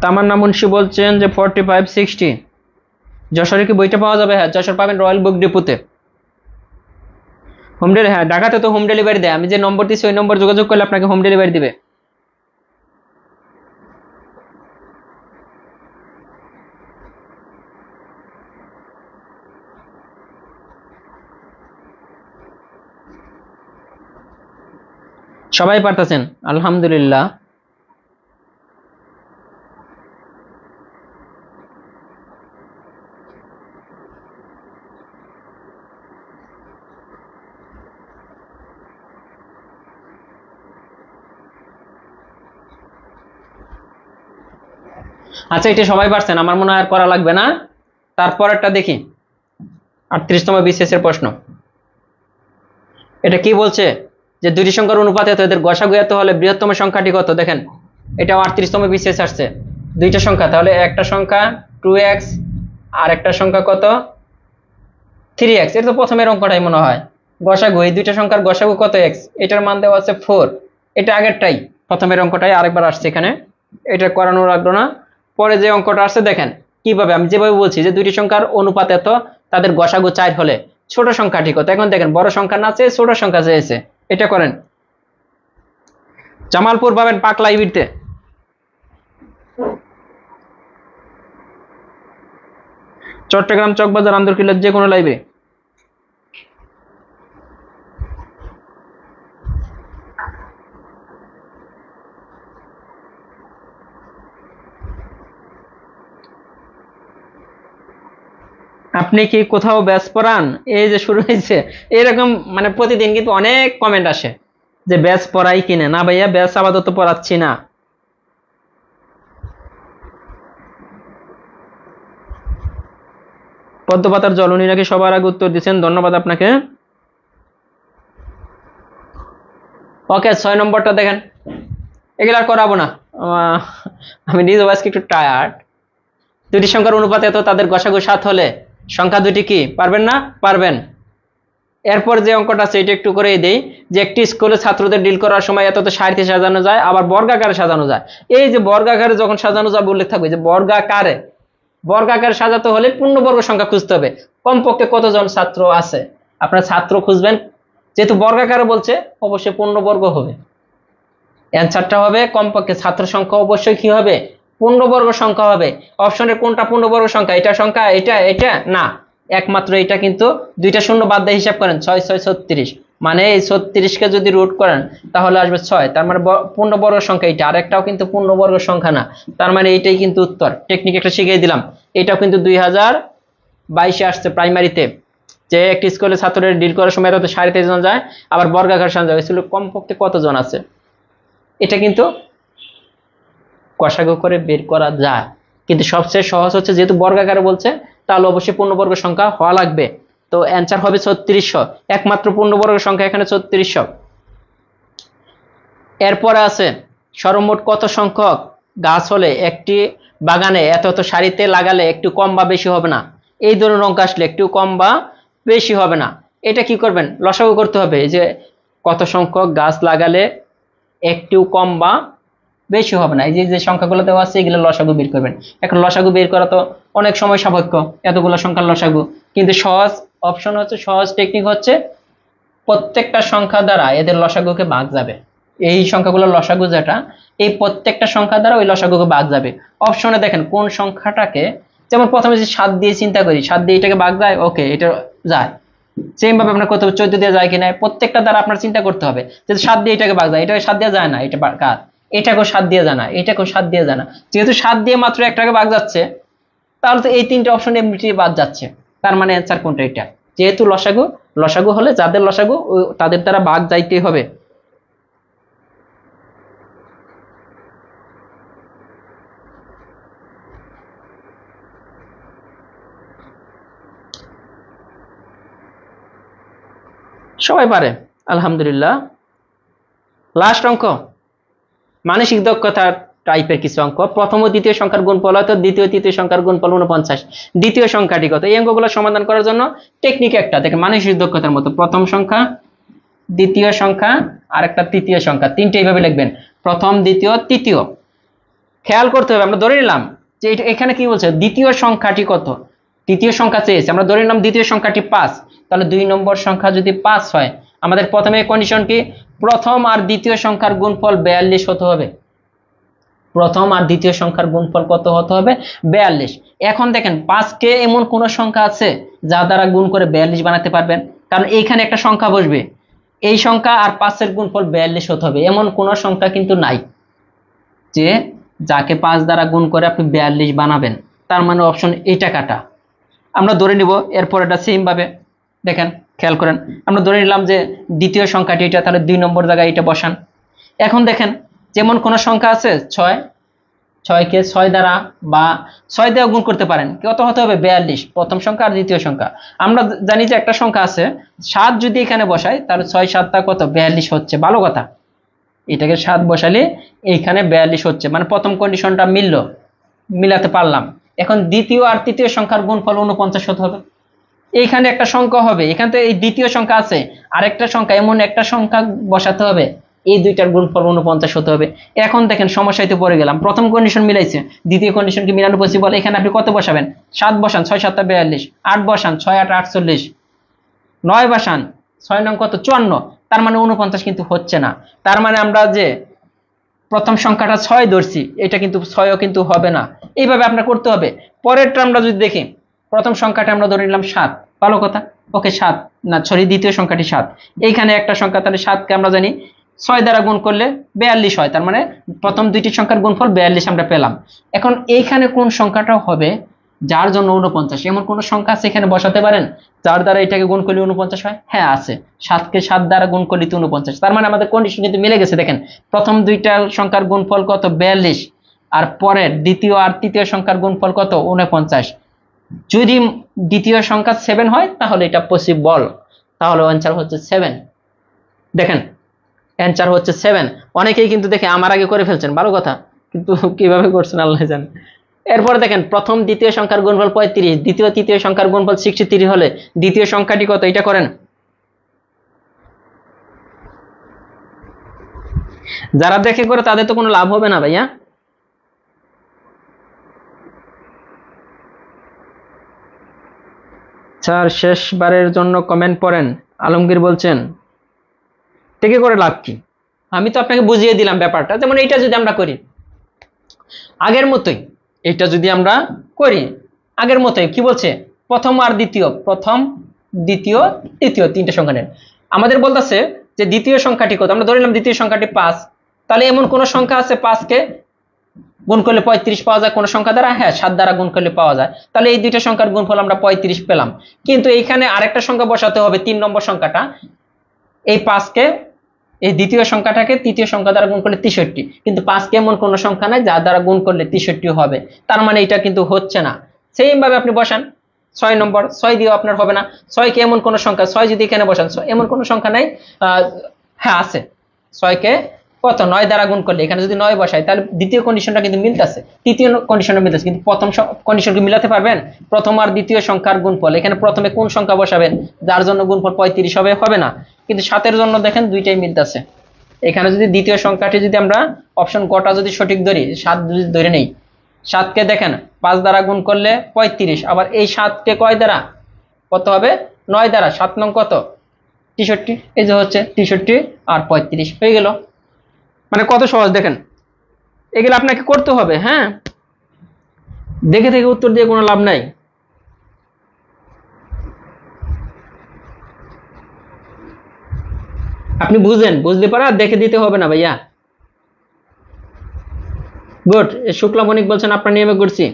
তামান্না মুন্সি বলছেন যে 45 60। যশোরে কি বইটা পাওয়া যাবে? হ্যাঁ, যশোর পাবেন রয়্যাল বুক ডিপোতে। হোম ডেলিভারি, হ্যাঁ ঢাকাতে তো হোম ডেলিভারি দেয়, আমি যে নম্বর দিচ্ছি ওই নম্বর যোগাযোগ করলে আপনাকে হোম ডেলিভারি দিবে। সবাই পারতেছেন আলহামদুলিল্লাহ। আচ্ছা, এটা সবাই পারছেন, আমার মনে হয় আর করা লাগবে না। তারপরেরটা দেখি, 38তম বিসিএস এর প্রশ্ন। এটা কি বলছে যে দুইটি সংখ্যার অনুপাতে এত, এদের গসাগু এত হলে বৃহত্তম সংখ্যাটি কত? দেখেন এটা 38তম বিসিএস আসছে, দুইটা সংখ্যা, তাহলে একটা সংখ্যা 2x আর একটা সংখ্যা কত 3x। এটা তো প্রথমের অঙ্কটাই মনে হয় গসাগু, এই দুইটা সংখ্যার গসাগু কত x, এটার মান দেওয়া আছে 4। এটা আগেরটাই, প্রথমের অঙ্কটাই আরেকবার আসছে এখানে, এটা করানো লাগলো না। পরে যে অঙ্কটা আসছে দেখেন কিভাবে, আমি যেভাবে বলছি যে দুইটি সংখ্যার অনুপাত এত, তাদের গসাগু 4 হলে ছোট সংখ্যাটি কত। এখন দেখেন বড় সংখ্যা না চেয়ে ছোট সংখ্যা চেয়েছে, এটা করেন। জামালপুর পাবেন পাক লাইব্রেরিতে। চট্টগ্রাম, চকবাজার, আন্দরকিল্লার যে কোনো লাইব্রেরি। আপনি কি কোথাও ব্যাচ পড়ান? এই যে শুরু হয়েছে এরকম, মানে প্রতিদিন কিন্তু অনেক কমেন্ট আসে যে ব্যাচ পড়াই কিনে না। ভাইয়া ব্যাচ আপাতত পড়াচ্ছি না। পদ্মপাতার জল, উনি নাকি সবার আগে উত্তর দিচ্ছেন, ধন্যবাদ আপনাকে। ওকে, 6 নম্বরটা দেখেন, এগুলো আর করাবো না। আমি নিজে আজকে একটু টায়ার্ড। দুটি সংখ্যার অনুপাত এত, তাদের গসাগু 7 হলে সংখ্যা দুটি কি? পারবেন না? পারবেন। এরপর যে অঙ্কটা আছে এটা একটু করেই দেই, যে একটি স্কুলে ছাত্রদের ডিল করার সময় এত তো সারিতে সাজানো যায়, আবার বর্গাকারে সাজানো যায়। এই যে বর্গাকারে যখন সাজানো যাবে উল্লেখ থাকবে যে বর্গাকারে, বর্গাকারে সাজাতে হলে পূর্ণবর্গ সংখ্যা খুঁজতে হবে, কমপক্ষে কতজন ছাত্র আছে। আপনার ছাত্র খুঁজবেন, যেহেতু বর্গাকারে বলছে অবশ্যই পূর্ণবর্গ হবে। অ্যান্সারটা হবে কমপক্ষে ছাত্র সংখ্যা অবশ্যই কি হবে? পূর্ণবর্গ সংখ্যা হবে। অপশনের কোনটা পূর্ণবর্গ সংখ্যা? এটা সংখ্যা, এটা এটা না, একমাত্র এটা। কিন্তু দুইটা শূন্য বাদ দিয়ে হিসাব করেন, 6 6 36, মানে এই 36কে যদি রুট করেন তাহলে আসবে 6, তার মানে পূর্ণবর্গ সংখ্যা এটা। আরেকটাও কিন্তু পূর্ণবর্গ সংখ্যা না, তার মানে এইটাই কিন্তু উত্তর। টেকনিক একটা শিখিয়ে দিলাম, এটাও কিন্তু 2022-এ আসছে প্রাইমারিতে, যে একটি স্কুলে ছাত্রদের ডিল করার সময় এত সারিতে জন যায়, আবার বর্গাকার সাজা হয়েছিল, কমপক্ষে কতজন আছে। এটা কিন্তু কষাগো করে বের করা যায়, কিন্তু সবচেয়ে সহজ হচ্ছে যেহেতু বর্গাকারে বলছে তাহলে অবশ্যই পূর্ণবর্গ সংখ্যা হওয়া লাগবে। তো অ্যান্সার হবে 3600, একমাত্র পূর্ণবর্গ সংখ্যা এখানে 3600। এরপরে আছে সর্বমোট কত সংখ্যক গাছ হলে একটি বাগানে এত এত সারিতে লাগালে একটু কম বা বেশি হবে না। এই ধরনের অঙ্ক আসলে একটু কম বা বেশি হবে না, এটা কি করবেন? লসাগু করতে হবে, যে কত সংখ্যক গাছ লাগালে একটু কম বা বেশি হবে না। এই যে যে সংখ্যাগুলো দেওয়া আছে এগুলো লসাগু বের করবেন। এখন লসাগু বের করা তো অনেক সময় সাপেক্ষ, এতগুলো সংখ্যার লসাগু, কিন্তু সহজ অপশন হচ্ছে, সহজ টেকনিক হচ্ছে প্রত্যেকটা সংখ্যা দ্বারা এদের লসাগুকে ভাগ যাবে। এই সংখ্যাগুলো লসাগু যেটা, এই প্রত্যেকটা সংখ্যা দ্বারা ওই লসাগুকে ভাগ যাবে। অপশনে দেখেন কোন সংখ্যাটাকে, যেমন প্রথমে যে 7 দিয়ে চিন্তা করি, 7 দিয়ে এটাকে ভাগ যায়, ওকে এটা যায়। সেম ভাবে আপনার কত 14 দিয়ে যায় কিনা, প্রত্যেকটা দ্বারা আপনার চিন্তা করতে হবে যে 7 দিয়ে এটাকে ভাগ যায়, এটাকে 7 দিয়ে যায় না, এটা কার, এটাকেও 7 দিয়ে যায় না, এটাকেও 7 দিয়ে যায় না। যেহেতু 7 দিয়ে মাত্র একটাকে ভাগ যাচ্ছে, তাহলে তো এই তিনটে অপশন এমনিটি বাদ যাচ্ছে, তার মানে অ্যান্সার কোনটা? এটা। যেহেতু লসাগু, লসাগু হলে যাদের লসাগু তাদের দ্বারা ভাগ যাইতেই হবে। সবাই পারে আলহামদুলিল্লাহ। লাস্ট অঙ্ক, মানসিক দক্ষতার টাইপের কিছু অঙ্ক। প্রথম ও দ্বিতীয় সংখ্যার গুণফল হয়তো দ্বিতীয় তৃতীয় সংখ্যার গুণফল 49, দ্বিতীয় সংখ্যাটি কত? এই অঙ্কগুলো সমাধান করার জন্য টেকনিক একটা দেখেন, মানসিক দক্ষতার মতো প্রথম সংখ্যা, দ্বিতীয় সংখ্যা আর একটা তৃতীয় সংখ্যা, তিনটে এইভাবে লিখবেন, প্রথম দ্বিতীয় তৃতীয়। খেয়াল করতে হবে, আমরা ধরে নিলাম যে এখানে কি বলছে, দ্বিতীয় সংখ্যাটি কত? তৃতীয় সংখ্যা চেয়েছে, আমরা ধরে নিলাম দ্বিতীয় সংখ্যাটি 5, তাহলে 2 নম্বর সংখ্যা যদি 5 হয়, আমাদের প্রথমে কন্ডিশন কি? প্রথম আর দ্বিতীয় সংখ্যার গুণফল 42 হতে হবে। প্রথম আর দ্বিতীয় সংখ্যার গুণফল কত হতে হবে? 42। এখন দেখেন 5কে এমন কোন সংখ্যা আছে যা দ্বারা গুণ করে 42 বানাতে পারবেন? কারণ এইখানে একটা সংখ্যা বসবে, এই সংখ্যা আর 5 এর গুণফল 42 হতে হবে, এমন কোন সংখ্যা কিন্তু নাই যে যাকে 5 দ্বারা গুণ করে আপনি 42 বানাবেন। তার মানে অপশন এইটা কাটা। আমরা ধরে নিব এরপর এটা সেম ভাবে দেখেন, খেয়াল করেন, আমরা ধরে নিলাম যে দ্বিতীয় সংখ্যাটি এটা, তাহলে 2 নম্বর জায়গায় এটা বসান। এখন দেখেন যেমন কোন সংখ্যা আছে 6, 6 কে 6 দ্বারা বা 6 দিয়ে গুণ করতে পারেন, কত হতে হবে 42, প্রথম সংখ্যা আর দ্বিতীয় সংখ্যা। আমরা জানি যে একটা সংখ্যা আছে 7, যদি এখানে বসাই তাহলে 6 7 টা কত 42 হচ্ছে, ভালো কথা। এটাকে 7 বসালে এইখানে 42 হচ্ছে, মানে প্রথম কন্ডিশনটা মিলাতে পারলাম। এখন দ্বিতীয় আর তৃতীয় সংখ্যার গুণফল 49 হতে হবে। এইখানে একটা সংখ্যা হবে, এখানে তো এই দ্বিতীয় সংখ্যা আছে, আরেকটা সংখ্যা, এমন একটা সংখ্যা বসাতে হবে, এই দুইটার গুণফল 49 হতে হবে। এখন দেখেন সমস্যাতে পড়ে গেলাম, প্রথম কন্ডিশন মিলাইছে, দ্বিতীয় কন্ডিশন কি মিলানো পসিবল? এখানে আপনি কত বসাবেন? 7 বসান, 6 7 42, 8 বসান, 6 8 48, 9 বসান, 6 9 কত 54, তার মানে 49 কিন্তু হচ্ছে না। তার মানে আমরা যে প্রথম সংখ্যাটা 6 ধরছি, এটা কিন্তু 6ও কিন্তু হবে না। এইভাবে আপনার করতে হবে। পরেরটা আমরা যদি দেখি, প্রথম সংখ্যাটা আমরা ধরে নিলাম 7, ভালো কথা, ওকে 7 না সরি দ্বিতীয় সংখ্যাটি 7, এইখানে একটা সংখ্যা, তাহলে 7 কে আমরা জানি 6 দ্বারা গুণ করলে 42 হয়, তার মানে প্রথম দুইটি সংখ্যার গুণফল 42 আমরা পেলাম। এখন এইখানে কোন সংখ্যাটা হবে যার জন্য 49? এমন কোন সংখ্যা আছে এখানে বসাতে পারেন যার দ্বারা এটাকে গুণ করলে 49 হয়? হ্যাঁ আছে, 7 কে 7 দ্বারা গুণ করলে 49। তার মানে আমাদের কন্ডিশন কিন্তু মিলে গেছে। দেখেন প্রথম দুইটা সংখ্যার গুণফল কত 42, আর পরের দ্বিতীয় আর তৃতীয় সংখ্যার গুণফল কত 49। যদি দ্বিতীয় সংখ্যা 7 হয় তাহলে এটা পসিবল, তাহলে অ্যানসার হচ্ছে 7। দেখেন অ্যানসার হচ্ছে 7। অনেকেই কিন্তু দেখে আমার আগে করে ফেলছেন, ভালো কথা, কিন্তু কিভাবে করছেন আল্লাহ জানে। এরপর দেখেন প্রথম দ্বিতীয় সংখ্যার গুণফল 35, দ্বিতীয় তৃতীয় সংখ্যার গুণফল 63 হলে দ্বিতীয় সংখ্যাটি কত এটা করেন। যারা দেখে করে তাদের তো কোনো লাভ হবে না ভাইয়া। স্যার শেষবারের জন্য কমেন্ট পড়েন, আলমগীর বলছেন। থেকে করে লাভ কি? আমি তো আপনাকে বুঝিয়ে দিলাম ব্যাপারটা। যেমন এইটা যদি আমরা করি আগের মতোই, এটা যদি আমরা করি আগের মতোই, কি বলছে প্রথম আর দ্বিতীয়, প্রথম দ্বিতীয় তৃতীয় তিনটে সংখ্যা নেন। আমাদের বলতেছে যে দ্বিতীয় সংখ্যাটি কত, আমরা ধরে নিলাম দ্বিতীয় সংখ্যাটি 5, তাহলে এমন কোন সংখ্যা আছে 5 কে গুণ করলে 35 পাওয়া যায় কোন সংখ্যা দ্বারা? হ্যাঁ 7 দ্বারা গুণ করলে পাওয়া যায়। তাহলে এই দুইটা সংখ্যার গুণফল আমরা 35 পেলাম। কিন্তু এইখানে আরেকটা সংখ্যা বসাতে হবে, 3 নম্বর সংখ্যাটা, এই 5 কে এই দ্বিতীয় সংখ্যাটাকে তৃতীয় সংখ্যা দ্বারা গুণ করলে 63, কিন্তু 5 কে এমন কোন সংখ্যা নাই যার দ্বারা গুণ করলে 63 হবে। তার মানে এটা কিন্তু হচ্ছে না। সেম ভাবে আপনি বসান 6 নম্বর, 6 দিয়েও আপনার হবে না। 6 কে এমন কোন সংখ্যা, 6 যদি এখানে বসান এমন কোন সংখ্যা নাই, হ্যাঁ আছে, 6 কে কত 9 দ্বারা গুণ করলে, এখানে যদি 9 বসাই তাহলে দ্বিতীয় কন্ডিশনটা কিন্তু মিলতেছে, তৃতীয় কন্ডিশনটা মিলতেছে, কিন্তু প্রথম কন্ডিশনকে মিলাতে পারবেন? প্রথম আর দ্বিতীয় সংখ্যার গুণফল, এখানে প্রথমে কোন সংখ্যা বসাবেন যার জন্য গুণফল 35 হবে? হবে না। কিন্তু 7 এর জন্য দেখেন দুইটাই মিলতেছে। এখানে যদি দ্বিতীয় সংখ্যাটি যদি আমরা অপশন কটা যদি সঠিক ধরি, 7 যদি ধরে নেই, 7 কে দেখেন 5 দ্বারা গুণ করলে 35, আবার এই 7 কে কয় দ্বারা কত হবে 9 দ্বারা, 7 নং কত 63, এই যে হচ্ছে 63 আর 35 হয়ে গেল। মানে কত সহজ দেখেন, এগুলো আপনাকে করতে হবে। হ্যাঁ দেখে দেখে উত্তর দিয়ে কোনো লাভ নাই। আপনি বুঝেন, বুঝতে পারা দেখে দিতে হবে না ভাইয়া। গুড, শুক্লা বণিক বলছেন আপনার নিয়মে করছি।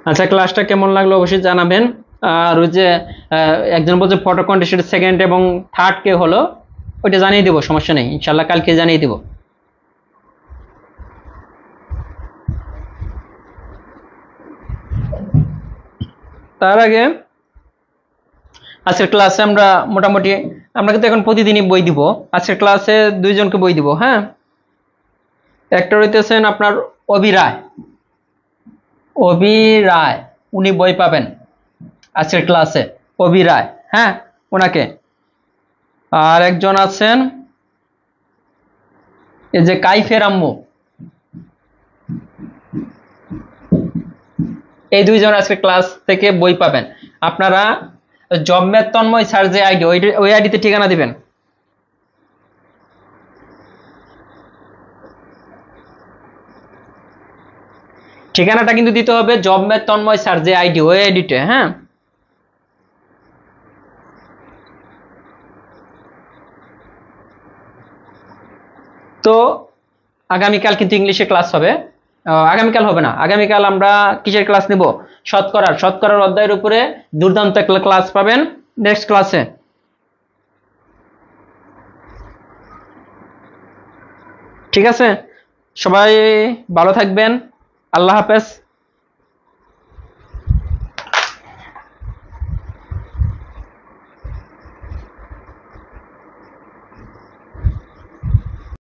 আচ্ছা ক্লাসটা কেমন লাগলো অবশ্যই জানাবেন। আর ওই যে একজন বলছে ফটো কন্টেস্টের সেকেন্ড এবং থার্ড কে হলো, ওইটা জানিয়ে দেবো, সমস্যা নেই, ইনশাল্লাহ কালকে জানিয়ে দেবো। তার আগে আজকের ক্লাসে আমরা মোটামুটি, আমরা কিন্তু এখন প্রতিদিনই বই দিব, আজকের ক্লাসে 2 জনকে বই দিব। হ্যাঁ একটা হইতেছেন আপনার অবিরায়, অবিরায় উনি বই পাবেন আজকের ক্লাসে, অবিরায়, হ্যাঁ ওনাকে। আর একজন আছেন এই যে কাইফের আম্মু, এই দুইজন আজকে ক্লাস থেকে বই পাবেন। আপনারা জম্মের তন্ময় স্যার যে আইডি, ওই আইডিতে ঠিকানা দিবেন। ঠিকানাটা কিন্তু দিতে হবে জম্মের তন্ময় স্যার যে আইডি, ওই আইডিতে, হ্যাঁ। তো আগামীকাল কিন্তু ইংলিশে ক্লাস হবে। আগামীকাল হবে না, আগামীকাল আমরা কিসের ক্লাস নিব? শতকরার অধ্যায়ের উপরে দুর্দান্ত একটা ক্লাস পাবেন নেক্সট ক্লাসে। ঠিক আছে, সবাই ভালো থাকবেন, আল্লাহ হাফেজ।